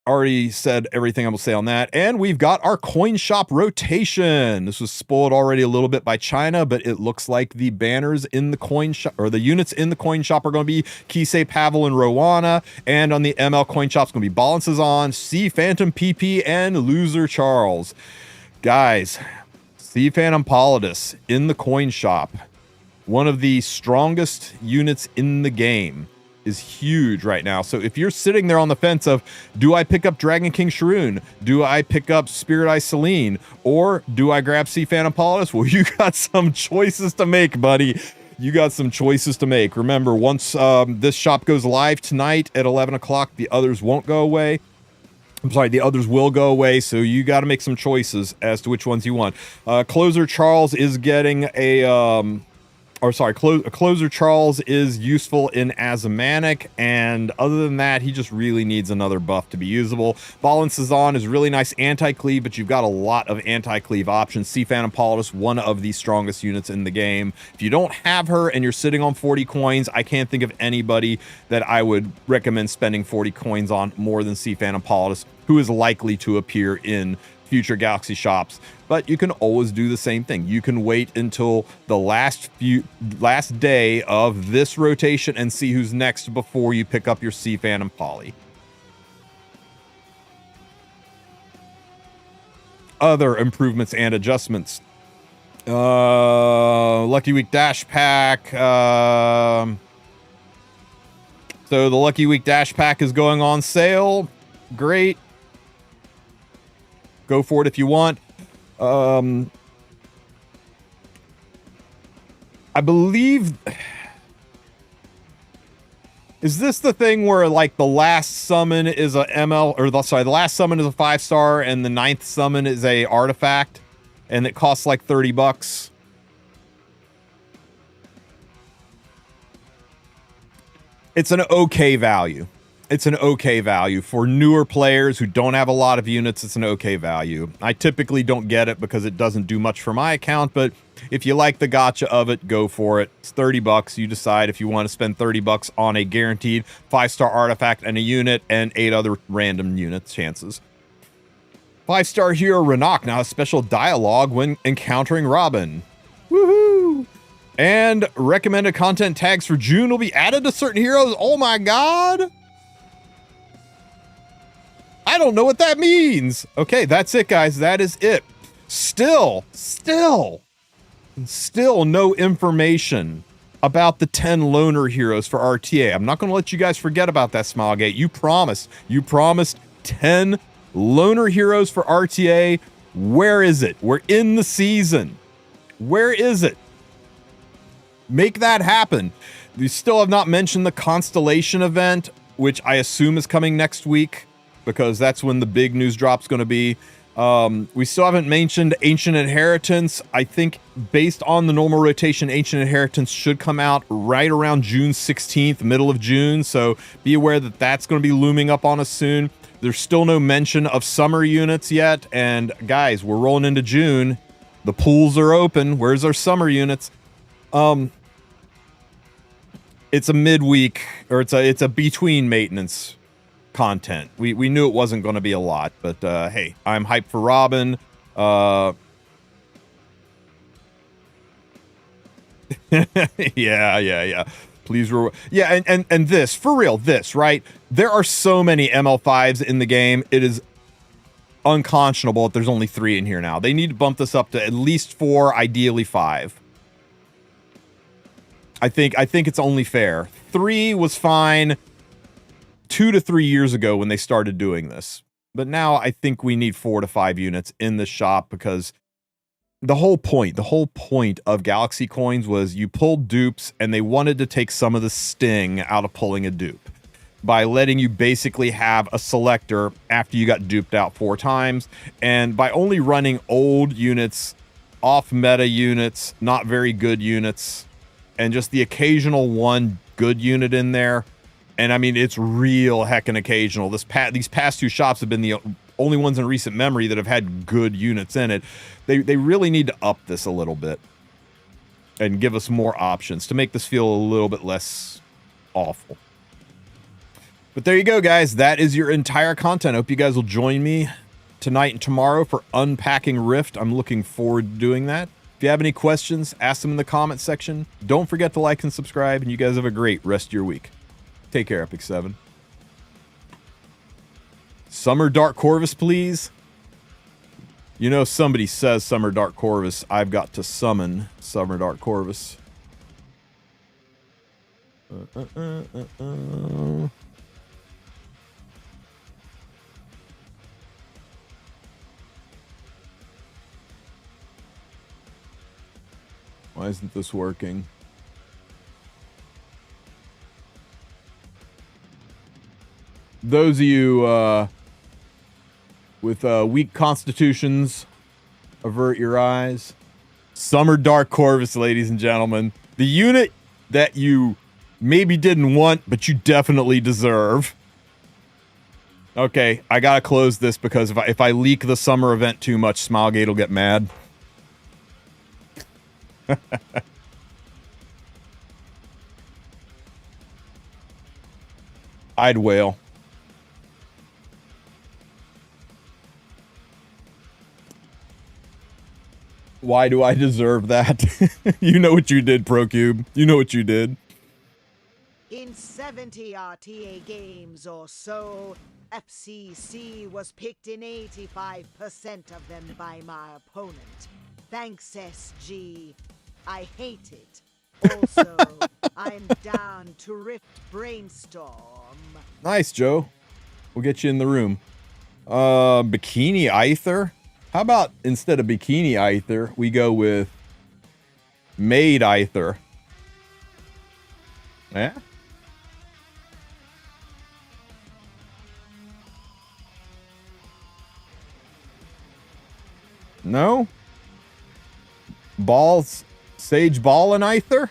already said everything I'm going to say on that. And we've got our coin shop rotation. This was spoiled already a little bit by China, but it looks like the banners in the coin shop, or the units in the coin shop, are going to be Kisei, Pavel, and Rowana. And on the ML coin shop, it's going to be Balances on, Sea Phantom PP, and Loser Charles. Guys, Sea Phantom Politis in the coin shop, one of the strongest units in the game, is huge right now. So if you're sitting there on the fence of, do I pick up Dragon King Sharoon? Do I pick up Spirit Eye Celine? Or do I grab Sea Phantom Politis? Well, you got some choices to make, buddy. You got some choices to make. Remember, once this shop goes live tonight at 11 o'clock, the others won't go away. I'm sorry, the others will go away, so you got to make some choices as to which ones you want. Closer Charles is getting a... Closer Charles is useful in Azumanic, and other than that, he just really needs another buff to be usable. Balances on is really nice anti-cleave, but you've got a lot of anti-cleave options. Sea Phantom Politis, one of the strongest units in the game. If you don't have her and you're sitting on 40 coins, I can't think of anybody that I would recommend spending 40 coins on more than Sea Phantom Politis, who is likely to appear in future Galaxy shops. But you can always do the same thing. You can wait until the last day of this rotation and see who's next before you pick up your Sea Phantom Poly. Other improvements and adjustments. Lucky Week Dash Pack. So the Lucky Week Dash Pack is going on sale. Great. Go for it if you want. I believe, is this the thing where like the last summon is a ML, or the last summon is a 5-star and the 9th summon is a artifact and it costs like $30? It's an okay value. It's an okay value for newer players who don't have a lot of units. It's an okay value. I typically don't get it because it doesn't do much for my account, but if you like the gotcha of it, go for it. It's $30. You decide if you want to spend $30 on a guaranteed 5-star artifact and a unit and 8 other random units chances. 5-star hero Renak now has special dialogue when encountering Robin. Woohoo! And recommended content tags for June will be added to certain heroes. Oh my god! I don't know what that means. Okay, that's it, guys. That is it. Still no information about the 10 loner heroes for RTA. I'm not going to let you guys forget about that, Smilegate. You promised 10 loner heroes for RTA. Where is it? We're in the season. Where is it? Make that happen. You still have not mentioned the Constellation event, which I assume is coming next week, because that's when the big news drop's going to be. We still haven't mentioned Ancient Inheritance. I think based on the normal rotation, Ancient Inheritance should come out right around June 16th, middle of June. So be aware that that's going to be looming up on us soon. There's still no mention of summer units yet. And guys, we're rolling into June. The pools are open. Where's our summer units? It's a midweek, or it's a between maintenance content. We knew it wasn't going to be a lot, but hey, I'm hyped for Robin. Yeah. Please, and this, for real, this, right? There are so many ML5s in the game. It is unconscionable that there's only 3 in here now. They need to bump this up to at least 4, ideally 5. I think it's only fair. 3 was fine 2 to 3 years ago when they started doing this. But now I think we need 4 to 5 units in the shop, because the whole point of Galaxy Coins was you pulled dupes, and they wanted to take some of the sting out of pulling a dupe by letting you basically have a selector after you got duped out 4 times. And by only running old units, off meta units, not very good units, and just the occasional one good unit in there. And I mean, it's real heckin' occasional. These past 2 shops have been the only ones in recent memory that have had good units in it. They really need to up this a little bit and give us more options to make this feel a little bit less awful. But there you go, guys. That is your entire content. I hope you guys will join me tonight and tomorrow for Unpacking Rift. I'm looking forward to doing that. If you have any questions, ask them in the comment section. Don't forget to like and subscribe, and you guys have a great rest of your week. Take care, Epic 7. Summer Dark Corvus, please. You know, somebody says Summer Dark Corvus. I've got to summon Summer Dark Corvus. Why isn't this working? Those of you with weak constitutions, avert your eyes. Summer Dark Corvus, ladies and gentlemen. The unit that you maybe didn't want, but you definitely deserve. Okay, I gotta close this, because if I leak the summer event too much, Smilegate will get mad. I'd wail. Why do I deserve that? You know what you did, ProCube. You know what you did. In 70 RTA games or so, FCC was picked in 85% of them by my opponent. Thanks, SG. I hate it. Also, I'm down to Rift Brainstorm. Nice, Joe. We'll get you in the room. Bikini Aether? How about instead of Bikini Aether, we go with Maid Aether? Yeah? No? Balls? Sage Ball and Aether?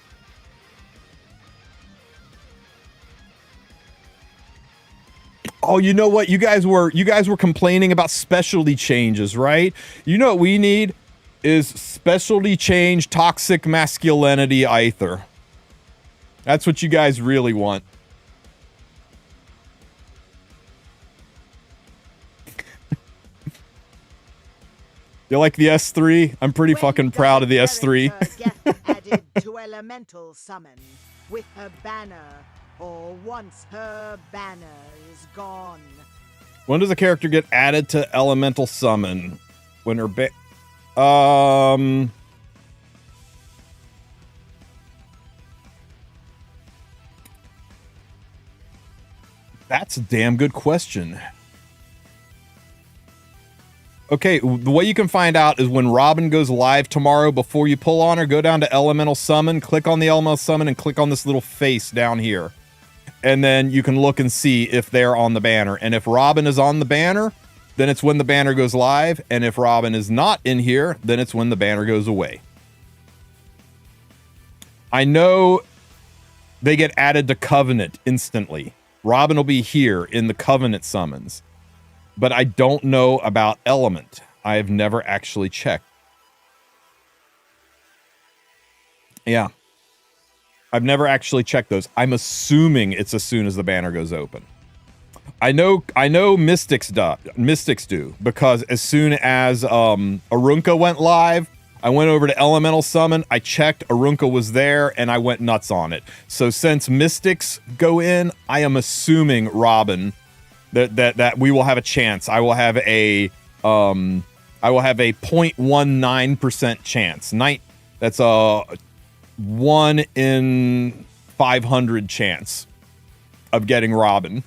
Oh, you know what? You guys were complaining about specialty changes, right? You know what we need is specialty change toxic masculinity Aether. That's what you guys really want. You like the S3? I'm pretty fucking proud of the S3. Added to elemental summon with her banner, or once her banner is gone. When does a character get added to elemental summon? When her that's a damn good question. Okay, the way you can find out is when Robin goes live tomorrow. Before you pull on her, go down to Elemental Summon, click on the Elemental Summon, and click on this little face down here. And then you can look and see if they're on the banner. And if Robin is on the banner, then it's when the banner goes live. And if Robin is not in here, then it's when the banner goes away. I know they get added to Covenant instantly. Robin will be here in the Covenant summons. But I don't know about Element. I have never actually checked. Yeah. I've never actually checked those. I'm assuming it's as soon as the banner goes open. I know Mystics do, because as soon as Arunca went live, I went over to Elemental Summon, I checked, Arunca was there, and I went nuts on it. So since Mystics go in, I am assuming, Robin, that we will have a chance. I will have a 0.19% chance. That's a 1 in 500 chance of getting Robin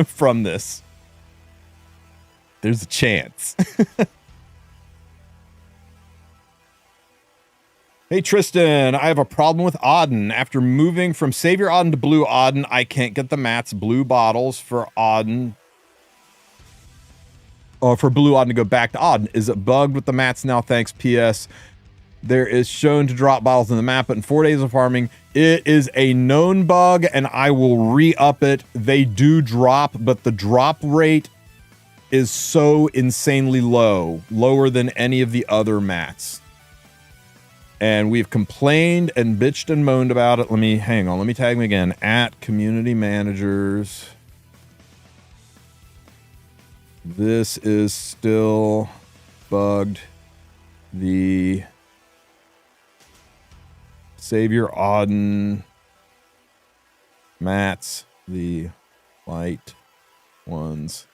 from this. There's a chance. Hey Tristen, I have a problem with Auden. After moving from Savior Auden to Blue Auden, I can't get the mats blue bottles for Auden. Or for Blue Auden to go back to Auden. Is it bugged with the mats now? Thanks. PS. There is shown to drop bottles in the map, but in 4 days of farming, it is a known bug, and I will re-up it. They do drop, but the drop rate is so insanely low, lower than any of the other mats. And we've complained and bitched and moaned about it. Let me tag me again. At community managers. This is still bugged. The Savior Auden mats, the light ones.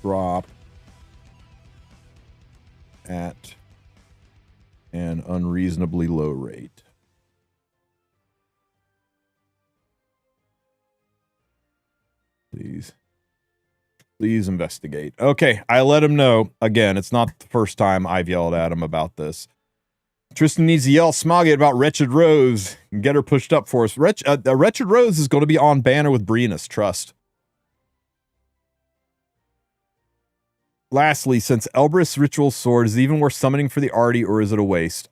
Drop at an unreasonably low rate. Please investigate. Okay, I let him know. Again, it's not the first time I've yelled at him about this. Tristen needs to yell smoggy about Wretched Rose and get her pushed up for us. Wretched Rose is going to be on banner with Breenus, trust. Lastly, since Elbrus Ritual Sword, is it even worth summoning for the Artie, or is it a waste?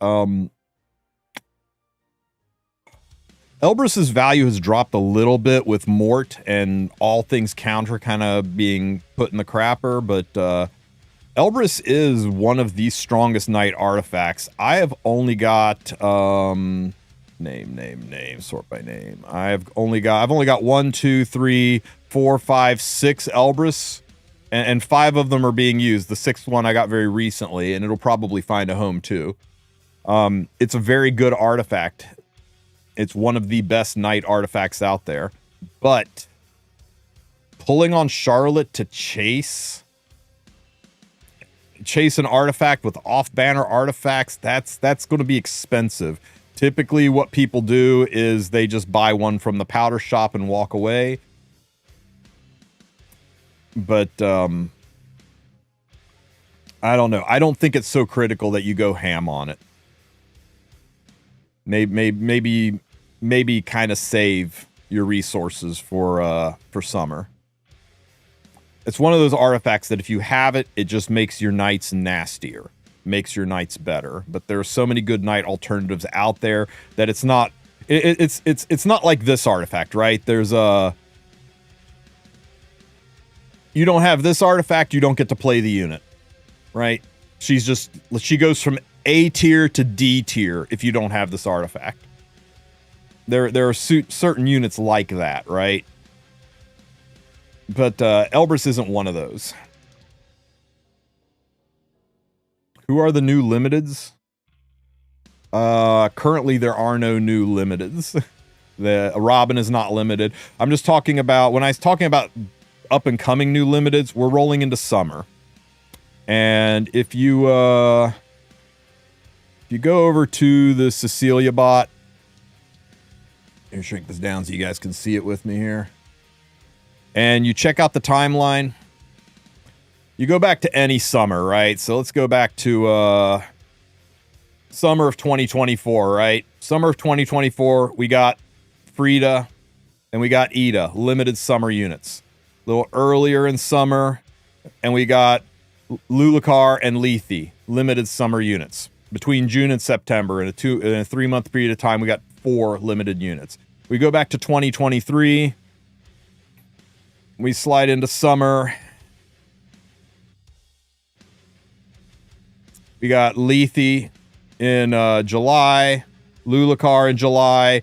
Elbrus's value has dropped a little bit with Mort and all things counter kind of being put in the crapper, but Elbrus is one of the strongest knight artifacts. I have only got name, sort by name. I've only got 1, 2, 3, 4, 5, 6 Elbrus. And 5 of them are being used. The 6th one I got very recently, and it'll probably find a home too. It's a very good artifact. It's one of the best knight artifacts out there. But pulling on Charlotte to chase an artifact with off-banner artifacts, that's going to be expensive. Typically what people do is they just buy one from the powder shop and walk away. But I don't know. I don't think it's so critical that you go ham on it. Maybe kind of save your resources for summer. It's one of those artifacts that if you have it, it just makes your knights nastier, makes your knights better. But there are so many good knight alternatives out there that it's not. It's not like this artifact, right? There's a. You don't have this artifact, you don't get to play the unit, right? She goes from A tier to D tier if you don't have this artifact. There are certain units like that, right? But Elbrus isn't one of those. Who are the new limiteds? Currently there are no new limiteds. The Robin is not limited. I'm just talking about, when I was talking about up and coming new limiteds, we're rolling into summer. And if you go over to the Cecilia bot, here, shrink this down so you guys can see it with me here. And you check out the timeline. You go back to any summer, right? So let's go back to summer of 2024, right? Summer of 2024, we got Frida and we got Ida, limited summer units. A little earlier in summer, and we got Lulakar and Lethe, limited summer units. Between June and September, in a 3-month period of time, we got 4 limited units. We go back to 2023. We slide into summer. We got Lethe in July, Lulakar in July,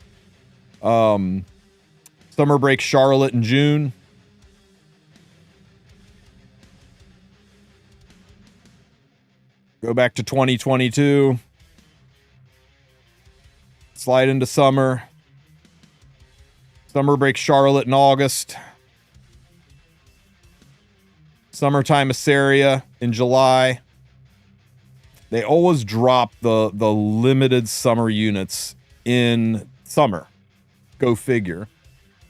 summer break Charlotte in June. Go back to 2022. Slide into summer. Summer break Charlotte in August. Summertime Etheria in July. They always drop the limited summer units in summer. Go figure.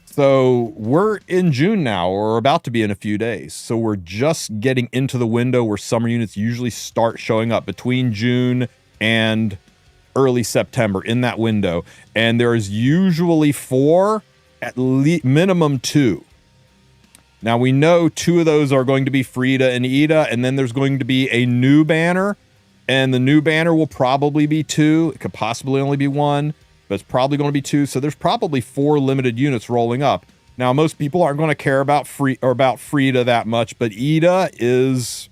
So we're in June now, or about to be in a few days. So we're just getting into the window where summer units usually start showing up between June and early September, in that window. And there's usually 4, at least minimum 2. Now we know 2 of those are going to be Frida and Ida, and then there's going to be a new banner, and the new banner will probably be 2. It could possibly only be 1. But it's probably going to be 2, so there's probably 4 limited units rolling up. Now, most people aren't going to care about Frida that much, but Ida is...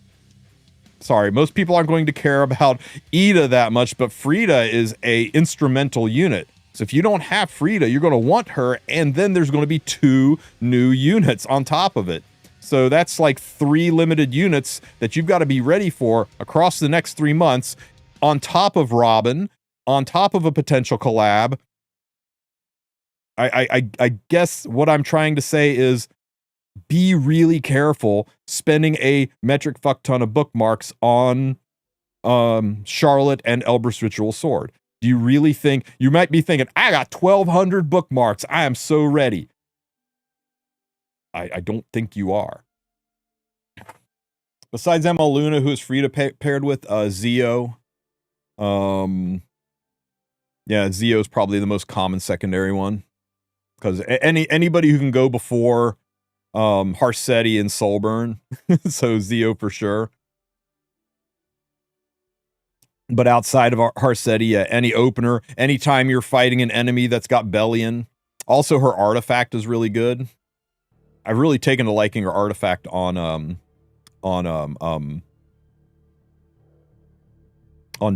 Sorry, most people aren't going to care about Ida that much, but Frida is a instrumental unit. So if you don't have Frida, you're going to want her, and then there's going to be 2 new units on top of it. So that's like 3 limited units that you've got to be ready for across the next 3 months, on top of Robin, on top of a potential collab. I guess what I'm trying to say is be really careful spending a metric fuck ton of bookmarks on Charlotte and Elbrus Ritual Sword. Do you really think, you might be thinking, I got 1,200 bookmarks, I am so ready. I don't think you are. Besides ML Luna, who is Frida paired with Zio. Yeah, Zio is probably the most common secondary one, because anybody who can go before Harsetti and Soulburn, so Zio for sure. But outside of Harsetti, yeah, any opener, anytime you're fighting an enemy that's got Bellion. Also, her artifact is really good. I've really taken a liking her artifact on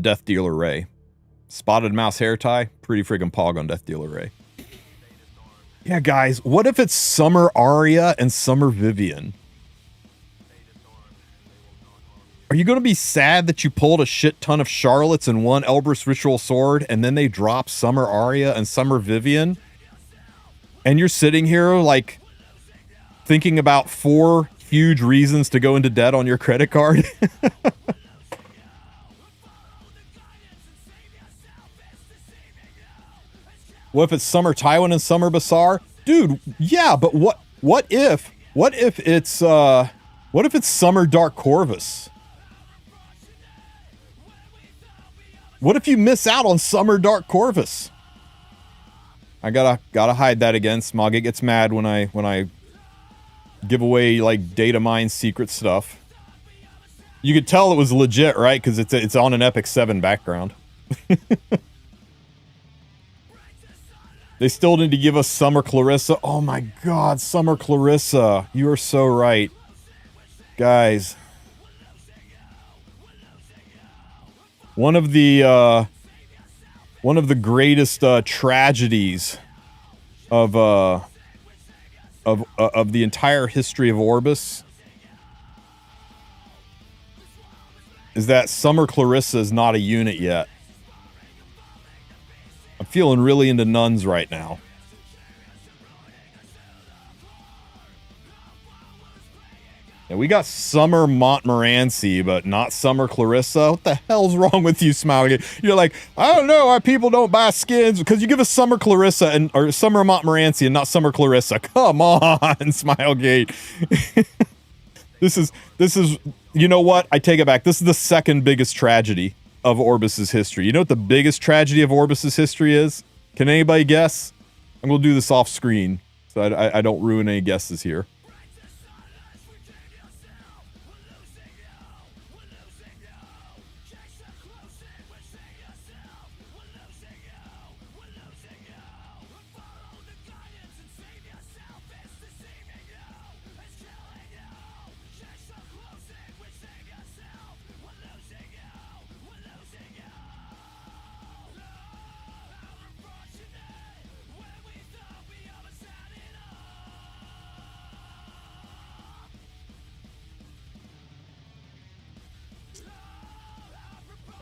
Death Dealer Ray. Spotted Mouse hair tie, pretty friggin' pog on Death Dealer Ray. Yeah, guys, what if it's Summer Arya and Summer Vivian? Are you going to be sad that you pulled a shit ton of Charlottes and 1 Elbrus Ritual Sword, and then they drop Summer Arya and Summer Vivian? And you're sitting here, like, thinking about 4 huge reasons to go into debt on your credit card? What if it's Summer Tywin and Summer Basar? Dude, yeah, but what if it's Summer Dark Corvus? What if you miss out on Summer Dark Corvus? I gotta hide that again. Smoggy gets mad when I give away like data mine secret stuff. You could tell it was legit, right? Because it's on an Epic 7 background. They still need to give us Summer Clarissa. Oh my god, Summer Clarissa. You are so right. Guys. One of the greatest tragedies of the entire history of Orbis is that Summer Clarissa is not a unit yet. I'm feeling really into nuns right now. Yeah, we got Summer Montmorency, but not Summer Clarissa. What the hell's wrong with you, Smilegate? You're like, I don't know why people don't buy skins because you give us Summer Clarissa or Summer Montmorency and not Summer Clarissa. Come on, Smilegate. This is, you know what? I take it back. This is the second biggest tragedy of Orbis's history. You know what the biggest tragedy of Orbis's history is? Can anybody guess? I'm gonna do this off screen. So I don't ruin any guesses here.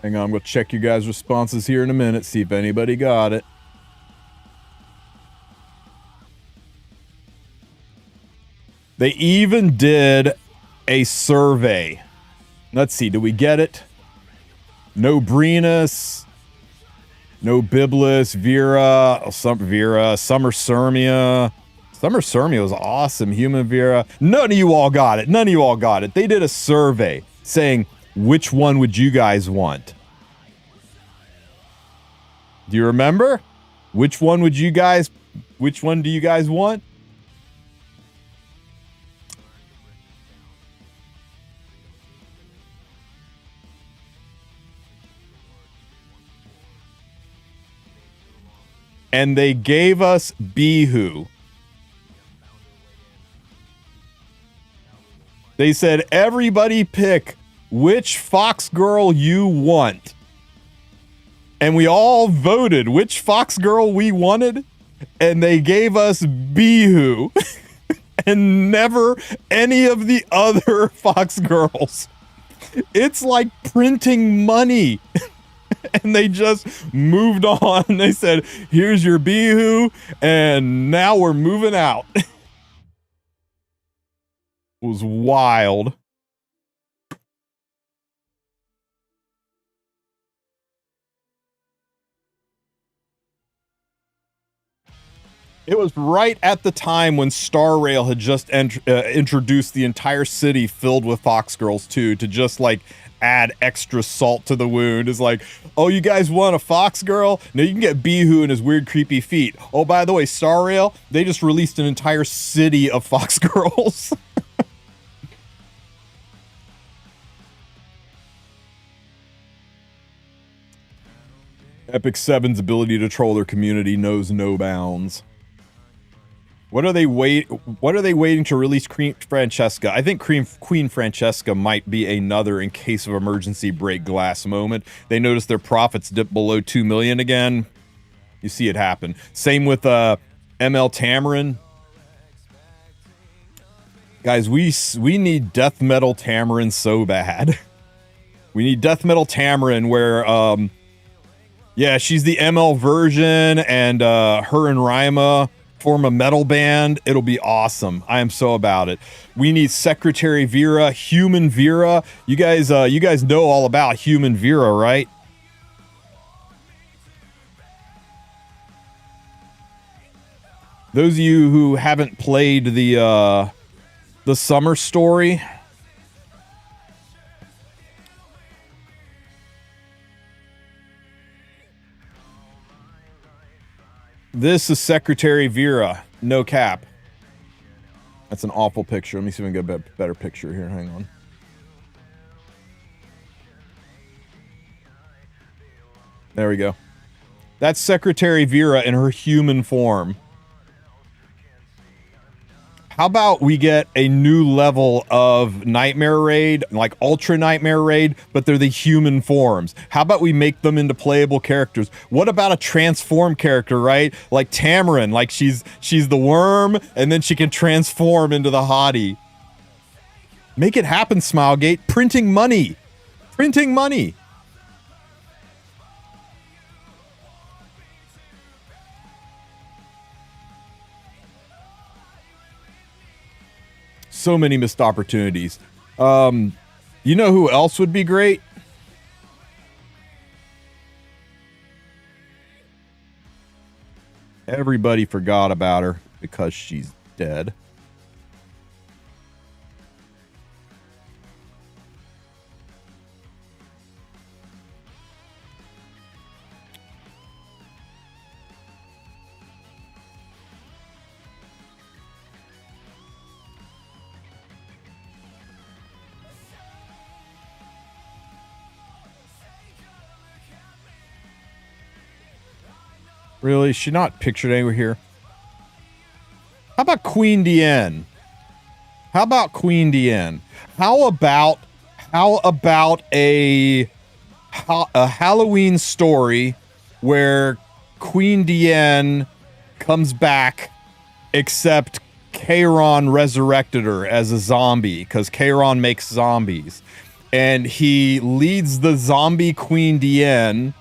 Hang on, I'm going to check you guys' responses here in a minute, see if anybody got it. They even did a survey. Let's see, do we get it? No Brenus, no Biblis, Vera, Summer Sermia. Summer Sermia was awesome. Human Vera. None of you all got it. None of you all got it. They did a survey saying, which one would you guys want? Do you remember? Which one do you guys want? And they gave us Bihu. They said, everybody pick which fox girl you want. And we all voted which fox girl we wanted. And they gave us Bihu. And never any of the other fox girls. It's like printing money. And they just moved on. They said, here's your Bihu. And now we're moving out. It was wild. It was right at the time when Star Rail had just introduced the entire city filled with fox girls too, to just like add extra salt to the wound. Is like, oh, you guys want a fox girl? No, you can get Bihu and his weird creepy feet. Oh, by the way, Star Rail, they just released an entire city of fox girls. Epic 7's ability to troll their community knows no bounds. What are they waiting to release Queen Francesca? I think Queen Francesca might be another in case of emergency break glass moment. They notice their profits dip below 2 million again. You see it happen. Same with ML Tamarin. Guys, we need Death Metal Tamarin so bad. We need Death Metal Tamarin where yeah, she's the ML version, and her and Rima form a metal band. It'll be awesome. I am so about it. We need Secretary Vera, Human Vera. You guys know all about Human Vera, right? Those of you who haven't played the summer story, this is Secretary Vera, no cap. That's an awful picture. Let me see if I can get a better picture here. Hang on. There we go. That's Secretary Vera in her human form. How about we get a new level of Nightmare Raid, like Ultra Nightmare Raid, but they're the human forms? How about we make them into playable characters? What about a transform character, right? Like Tamarin, like she's the worm, and then she can transform into the hottie. Make it happen, Smilegate. Printing money. Printing money. So many missed opportunities. You know who else would be great? Everybody forgot about her because she's dead. Really? Is she not pictured anywhere here? How about Queen Diane? How about Queen Diane? How about a Halloween story where Queen Diane comes back, except Kayron resurrected her as a zombie because Kayron makes zombies, and he leads the zombie Queen Diane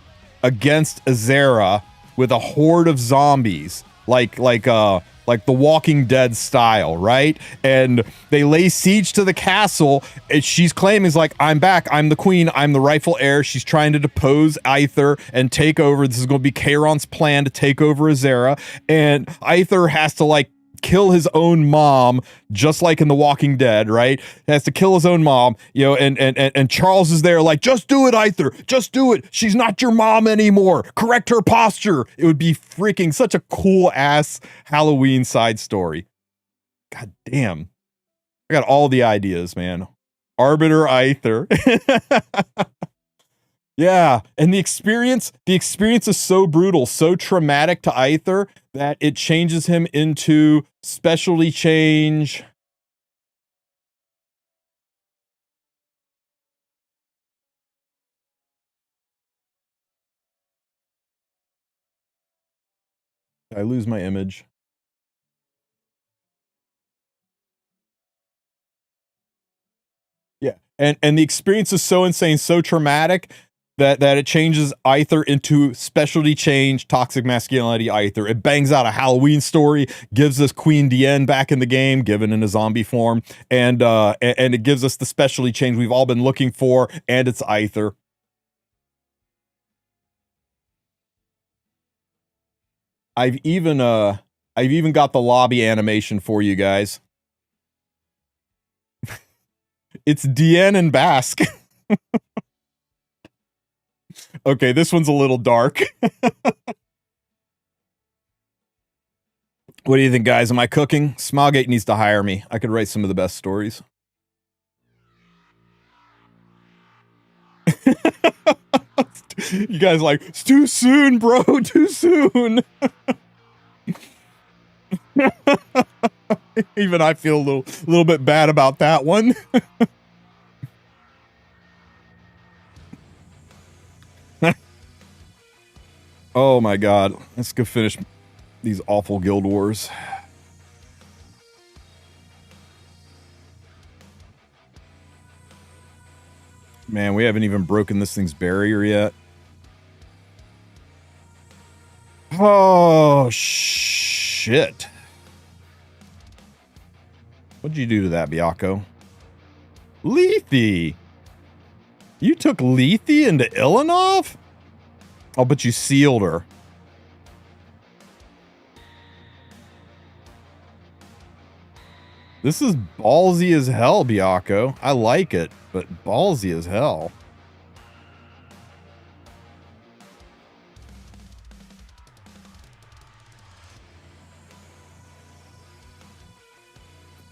against Azera with a horde of zombies, like the Walking Dead style, right? And they lay siege to the castle, and she's claiming, is like, I'm back, I'm the queen, I'm the rightful heir. She's trying to depose Aether and take over. This is going to be Kayron's plan to take over Azera, and Aether has to, like, kill his own mom, just like in The Walking Dead, right? He has to kill his own mom, you know, and Charles is there like, just do it, Aether, just do it. She's not your mom anymore. Correct her posture. It would be freaking such a cool ass Halloween side story. God damn. I got all the ideas, man. Arbiter Aether. Yeah, and the experience is so brutal, so traumatic to Aether that it changes him into specialty change. Did I lose my image? Yeah, and the experience is so insane, so traumatic that it changes Aether into specialty change, toxic masculinity Aether. It bangs out a Halloween story, gives us Queen Diane back in the game, given in a zombie form, and it gives us the specialty change we've all been looking for, and it's Aether. I've even got the lobby animation for you guys. It's Diane and Basque. Okay, this one's a little dark. What do you think, guys? Am I cooking? Smogate needs to hire me. I could write some of the best stories. You guys like, it's too soon, bro, too soon. Even I feel a little bit bad about that one. Oh my god. Let's go finish these awful guild wars. Man, we haven't even broken this thing's barrier yet. Oh, shit. What'd you do to that, Byakko? Lethe! You took Lethe into Ilanov? Oh, but you sealed her. This is ballsy as hell, Byakko. I like it, but ballsy as hell.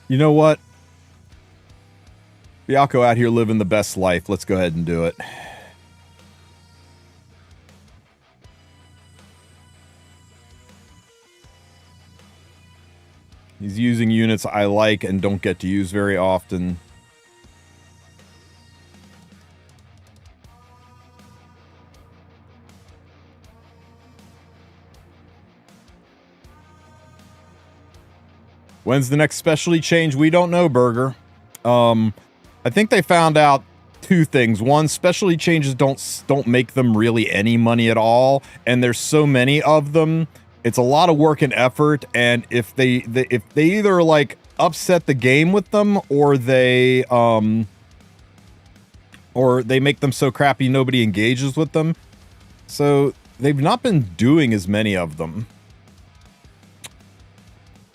You know what? Byakko out here living the best life. Let's go ahead and do it. He's using units I like and don't get to use very often. When's the next specialty change? We don't know, Burger. I think they found out two things. One, specialty changes don't make them really any money at all, and there's so many of them. It's a lot of work and effort, and if they either like upset the game with them, or they make them so crappy nobody engages with them. So they've not been doing as many of them.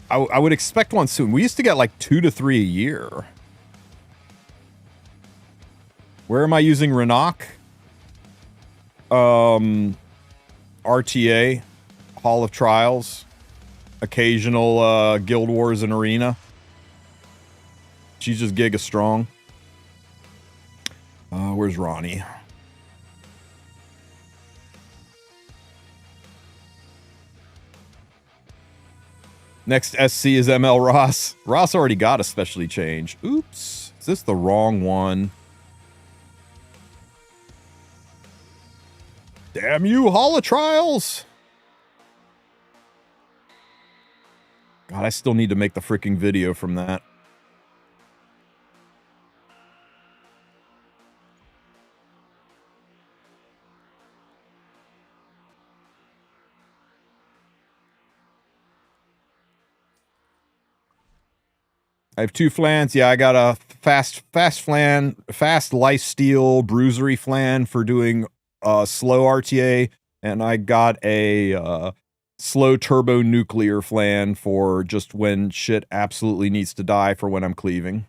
I would expect one soon. We used to get like 2 to 3 a year. Where am I using Renok? RTA, Hall of Trials, occasional Guild Wars and Arena. She's just giga strong. Where's Ronnie? Next SC is ML Ross. Ross already got a specialty change. Oops. Is this the wrong one? Damn you, holotrials! God, I still need to make the freaking video from that. I have 2 flans. Yeah, I got a fast flan, fast lifesteal bruisery flan for doing slow RTA, and I got a slow turbo nuclear flan for just when shit absolutely needs to die for when I'm cleaving.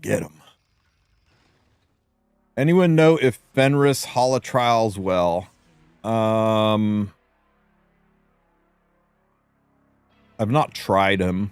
Get him. Anyone know if Fenris holotrials well? I've not tried him.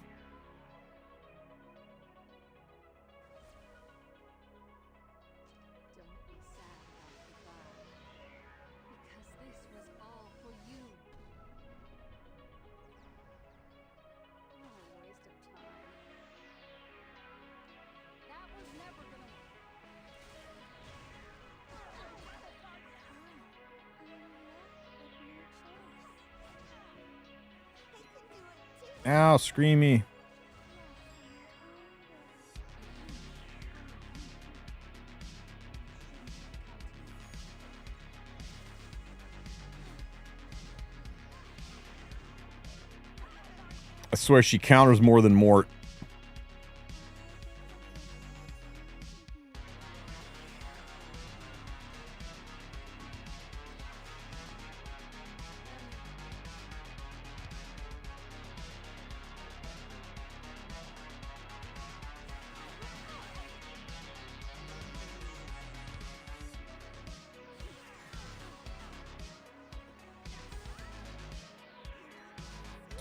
Ow, Screamy. I swear she counters more than Mort.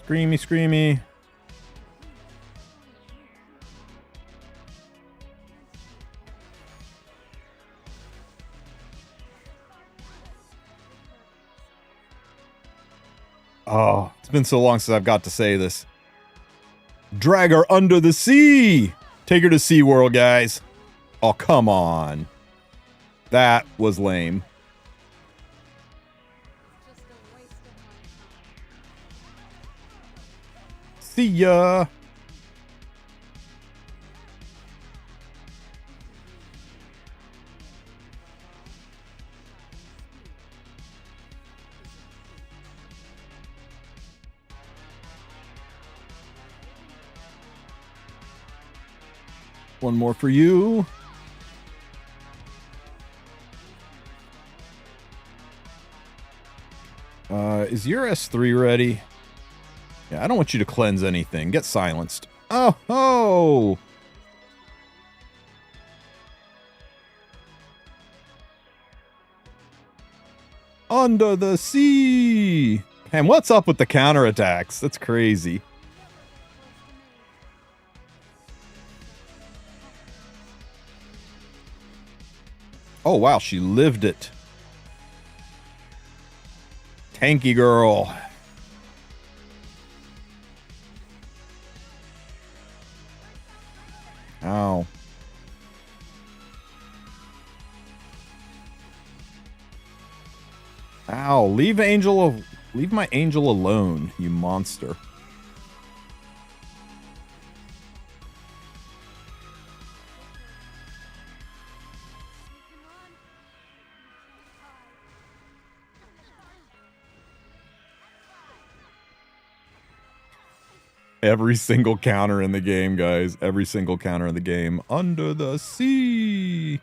Screamy, screamy. Oh, it's been so long since I've got to say this. Drag her under the sea! Take her to SeaWorld, guys. Oh, come on. That was lame. See ya! One more for you. Is your S3 ready? Yeah, I don't want you to cleanse anything. Get silenced. Oh, ho! Under the sea! And what's up with the counterattacks? That's crazy. Oh, wow, she lived it. Tanky girl. Ow. Ow, leave my angel alone, you monster. Every single counter in the game, guys. Every single counter in the game. Under the sea.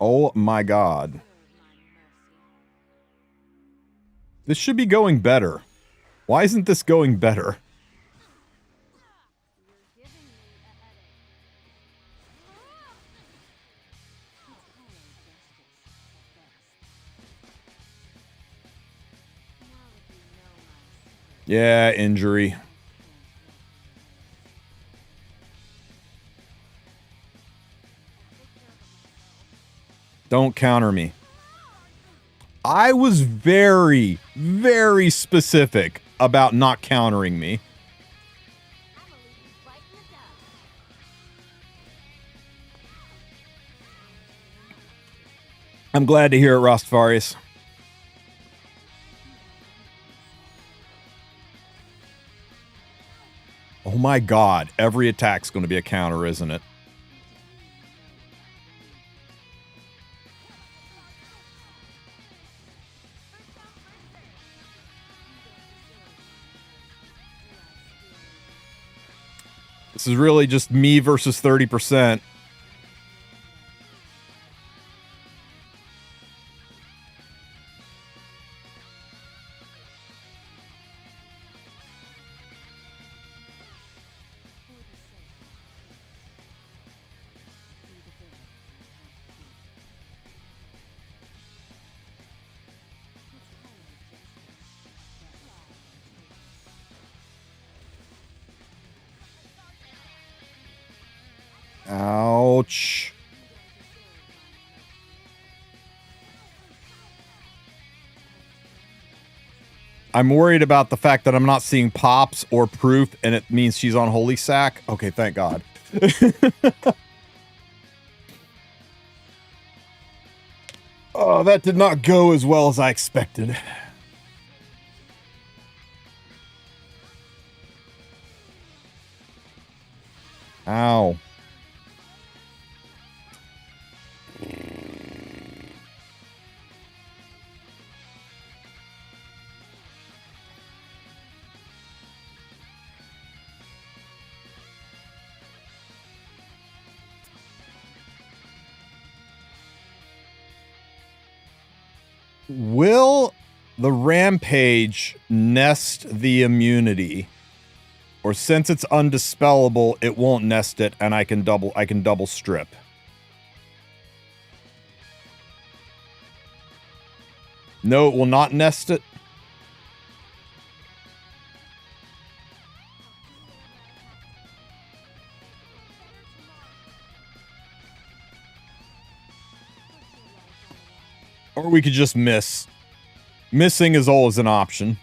Oh my god. This should be going better. Why isn't this going better? Yeah, injury. Don't counter me. I was very, very specific about not countering me. I'm glad to hear it, Rastafarius. Oh my god, every attack's going to be a counter, isn't it? This is really just me versus 30%. Ouch. I'm worried about the fact that I'm not seeing pops or proof, and it means she's on Holy Sack. Okay, thank God. Oh, that did not go as well as I expected. Ow. Will the Rampage nest the immunity? Or since it's undispellable, it won't nest it and I can double strip. No, it will not nest it. Or we could just miss. Missing is always an option.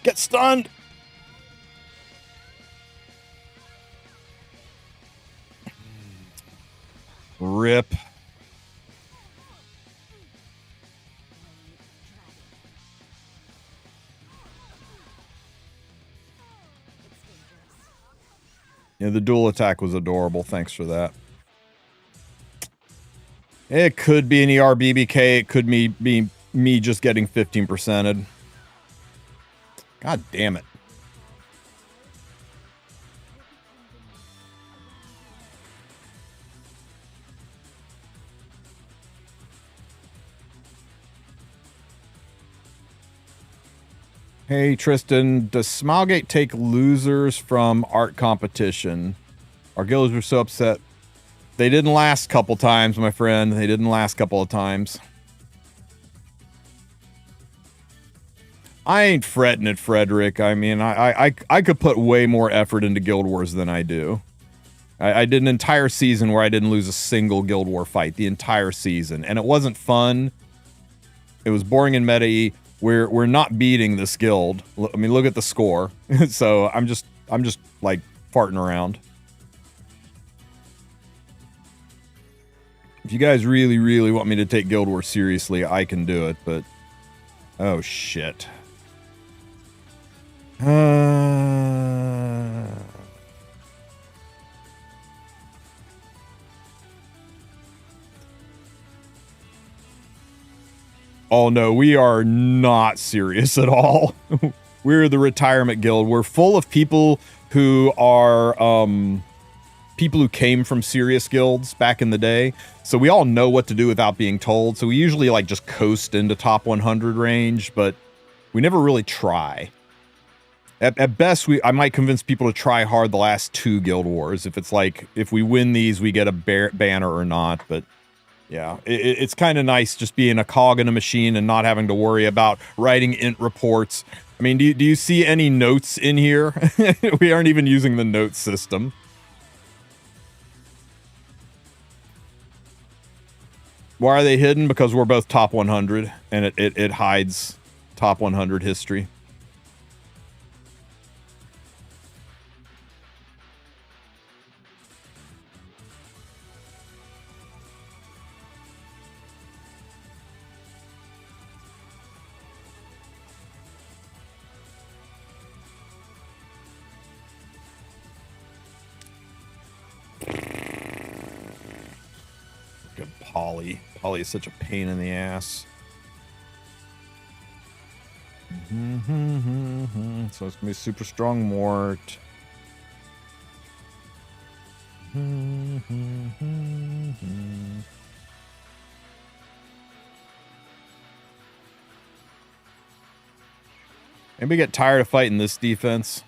Get stunned. Rip. Yeah, the dual attack was adorable. Thanks for that. It could be an ER BBK. It could be me just getting 15%ed. God damn it. Hey, Tristen, does Smilegate take losers from art competition? Our guilds were so upset. They didn't last a couple times, my friend. They didn't last a couple of times. I ain't fretting it, Frederick. I mean, I could put way more effort into Guild Wars than I do. I did an entire season where I didn't lose a single Guild War fight. The entire season. And it wasn't fun. It was boring and meta-y. We're not beating this guild. I mean, look at the score. So I'm just like farting around. If you guys really, really want me to take Guild Wars seriously, I can do it, but oh shit. Oh no, we are not serious at all. We're the retirement guild. We're full of people who are people who came from serious guilds back in the day. So we all know what to do without being told. So we usually like just coast into top 100 range, but we never really try. At best, I might convince people to try hard the last 2 guild wars. If it's like, if we win these, we get a banner or not. But yeah, it's kind of nice just being a cog in a machine and not having to worry about writing int reports. I mean, do you see any notes in here? We aren't even using the note system. Why are they hidden? Because we're both top 100, and it hides top 100 history. Good Polly. Polly is such a pain in the ass. So it's gonna be super strong Mort. Anybody get tired of fighting this defense?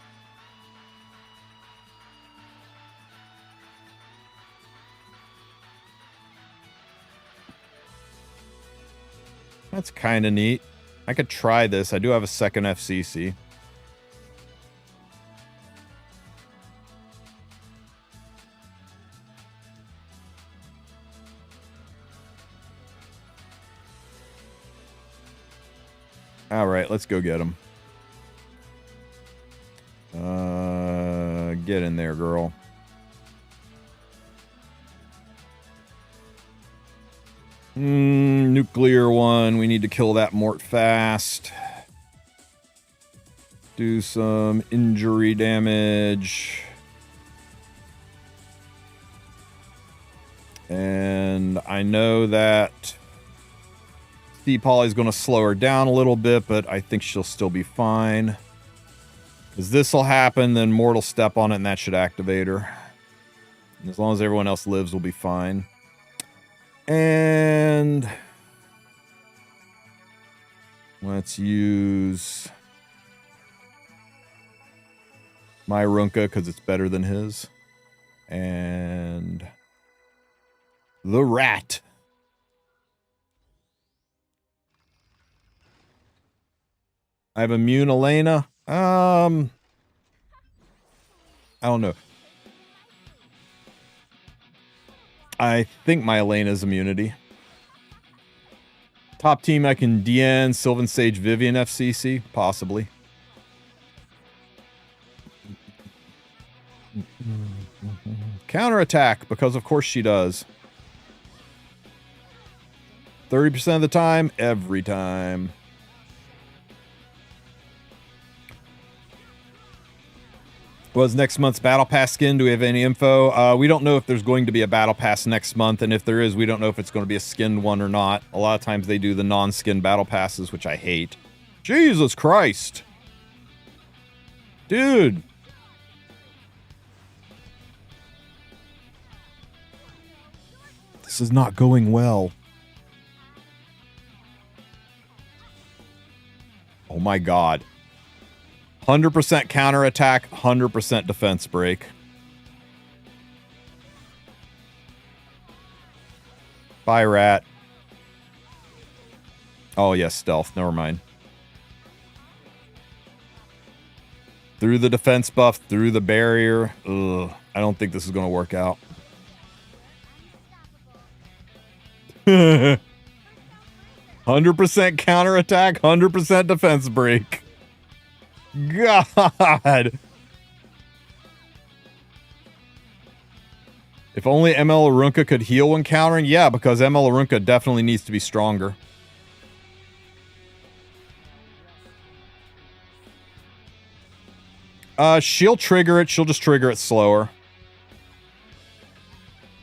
That's kind of neat. I could try this. I do have a second FCC. All right, let's go get him. Get in there, girl. Nuclear one. We need to kill that Mort fast. Do some injury damage. And I know that Sea Poly is going to slow her down a little bit, but I think she'll still be fine. Because this will happen, then Mort will step on it, and that should activate her. And as long as everyone else lives, we'll be fine. And let's use my Runka because it's better than his. And the rat. I have immune Elena. I don't know. I think my Elena's immunity. Top team, I can DN, Sylvan Sage, Vivian FCC, possibly. Counterattack, because of course she does. 30% of the time, every time. Was next month's Battle Pass skin? Do we have any info? We don't know if there's going to be a Battle Pass next month, and if there is, we don't know if it's going to be a skinned one or not. A lot of times they do the non-skin Battle Passes, which I hate. Jesus Christ. Dude. This is not going well. Oh my God. 100% counterattack, 100% defense break. Bye, rat. Oh, yes, stealth. Never mind. Through the defense buff, through the barrier. Ugh, I don't think this is going to work out. 100% counterattack, 100% defense break. God. If only ML Arunca could heal when countering. Yeah, because ML Arunca definitely needs to be stronger. She'll trigger it. She'll just trigger it slower.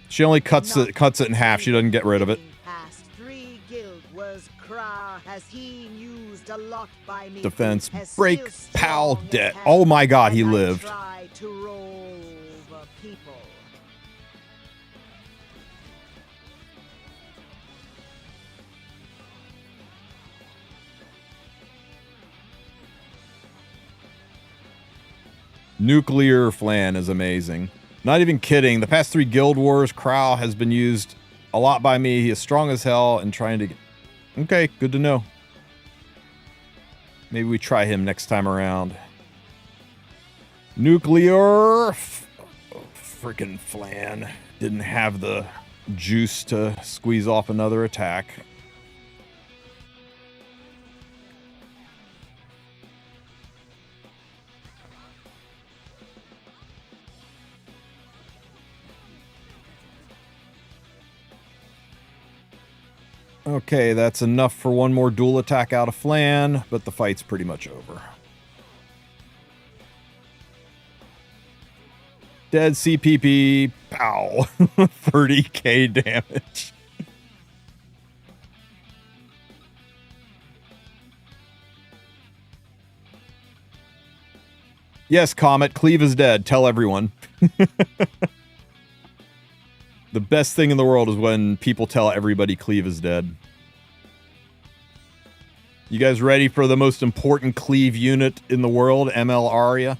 She only cuts it in half. She doesn't get rid of it. Past 3 Guild Wars, Kra has he used a lot by me. Defense, As break, still pal, strong dead. as Oh my god, he as I lived. try to roll over people. Nuclear Flan is amazing. Not even kidding. The past 3 Guild Wars, Crow has been used a lot by me. He is strong as hell and trying to get... Okay, good to know. Maybe we try him next time around. Nuclear... Freaking Flan. Didn't have the juice to squeeze off another attack. Okay, that's enough for one more dual attack out of Flan, but the fight's pretty much over. Dead CPP, pow, 30k damage. Yes, Comet, Cleve is dead. Tell everyone. The best thing in the world is when people tell everybody Cleve is dead. You guys ready for the most important Cleve unit in the world, ML Aria?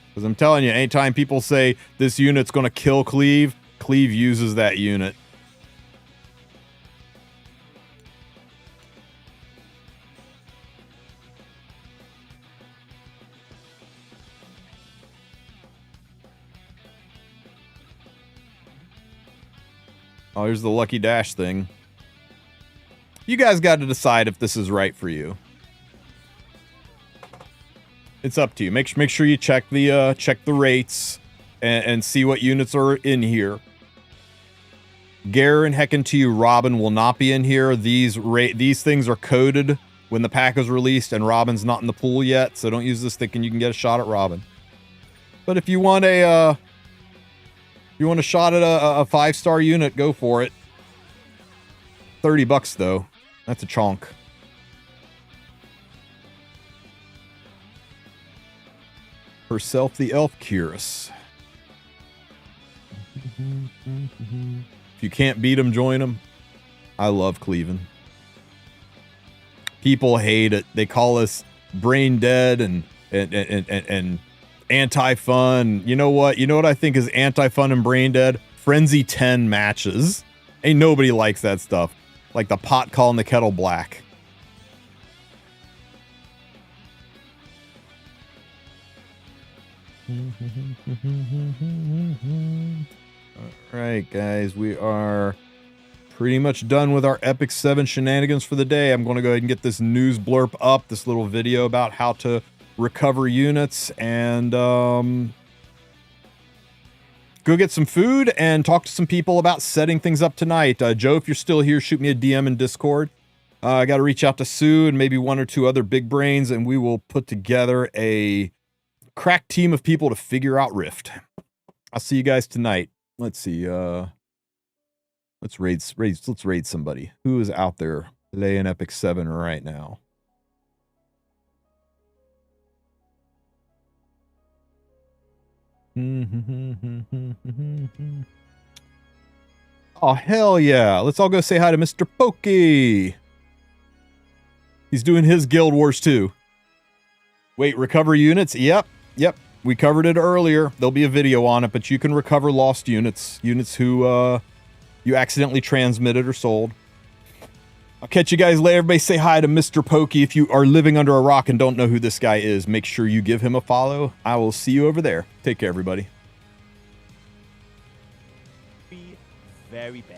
Because I'm telling you, anytime people say this unit's going to kill Cleve, Cleve uses that unit. Oh, here's the Lucky Dash thing. You guys got to decide if this is right for you. It's up to you. Make sure you check the rates and see what units are in here. Garen, heckin' to you, Robin will not be in here. These things are coded when the pack is released, and Robin's not in the pool yet, so don't use this thinking you can get a shot at Robin. But if you want a shot at a 5-star unit, go for it. $30 though. That's a chonk. Herself the Elf Curus. If you can't beat him, join him. I love Cleveland. People hate it. They call us brain dead and anti-fun. You know what? You know what I think is anti-fun and brain dead? Frenzy 10 matches. Ain't nobody likes that stuff. Like the pot calling the kettle black. Alright, guys. We are pretty much done with our Epic 7 shenanigans for the day. I'm going to go ahead and get this news blurb up. This little video about how to recover units, and go get some food and talk to some people about setting things up tonight. Joe, if you're still here, shoot me a DM in Discord. I got to reach out to Sue and maybe 1 or 2 other big brains, and we will put together a crack team of people to figure out Rift. I'll see you guys tonight. Let's see. Let's raid somebody. Who is out there playing Epic 7 right now? Oh, hell yeah. Let's all go say hi to Mr. Pokey. He's doing his Guild Wars too. Wait, recover units? Yep. We covered it earlier. There'll be a video on it, but you can recover lost units. Units who you accidentally transmitted or sold. I'll catch you guys later. Everybody say hi to Mr. Pokey. If you are living under a rock and don't know who this guy is, make sure you give him a follow. I will see you over there. Take care, everybody. Very bad.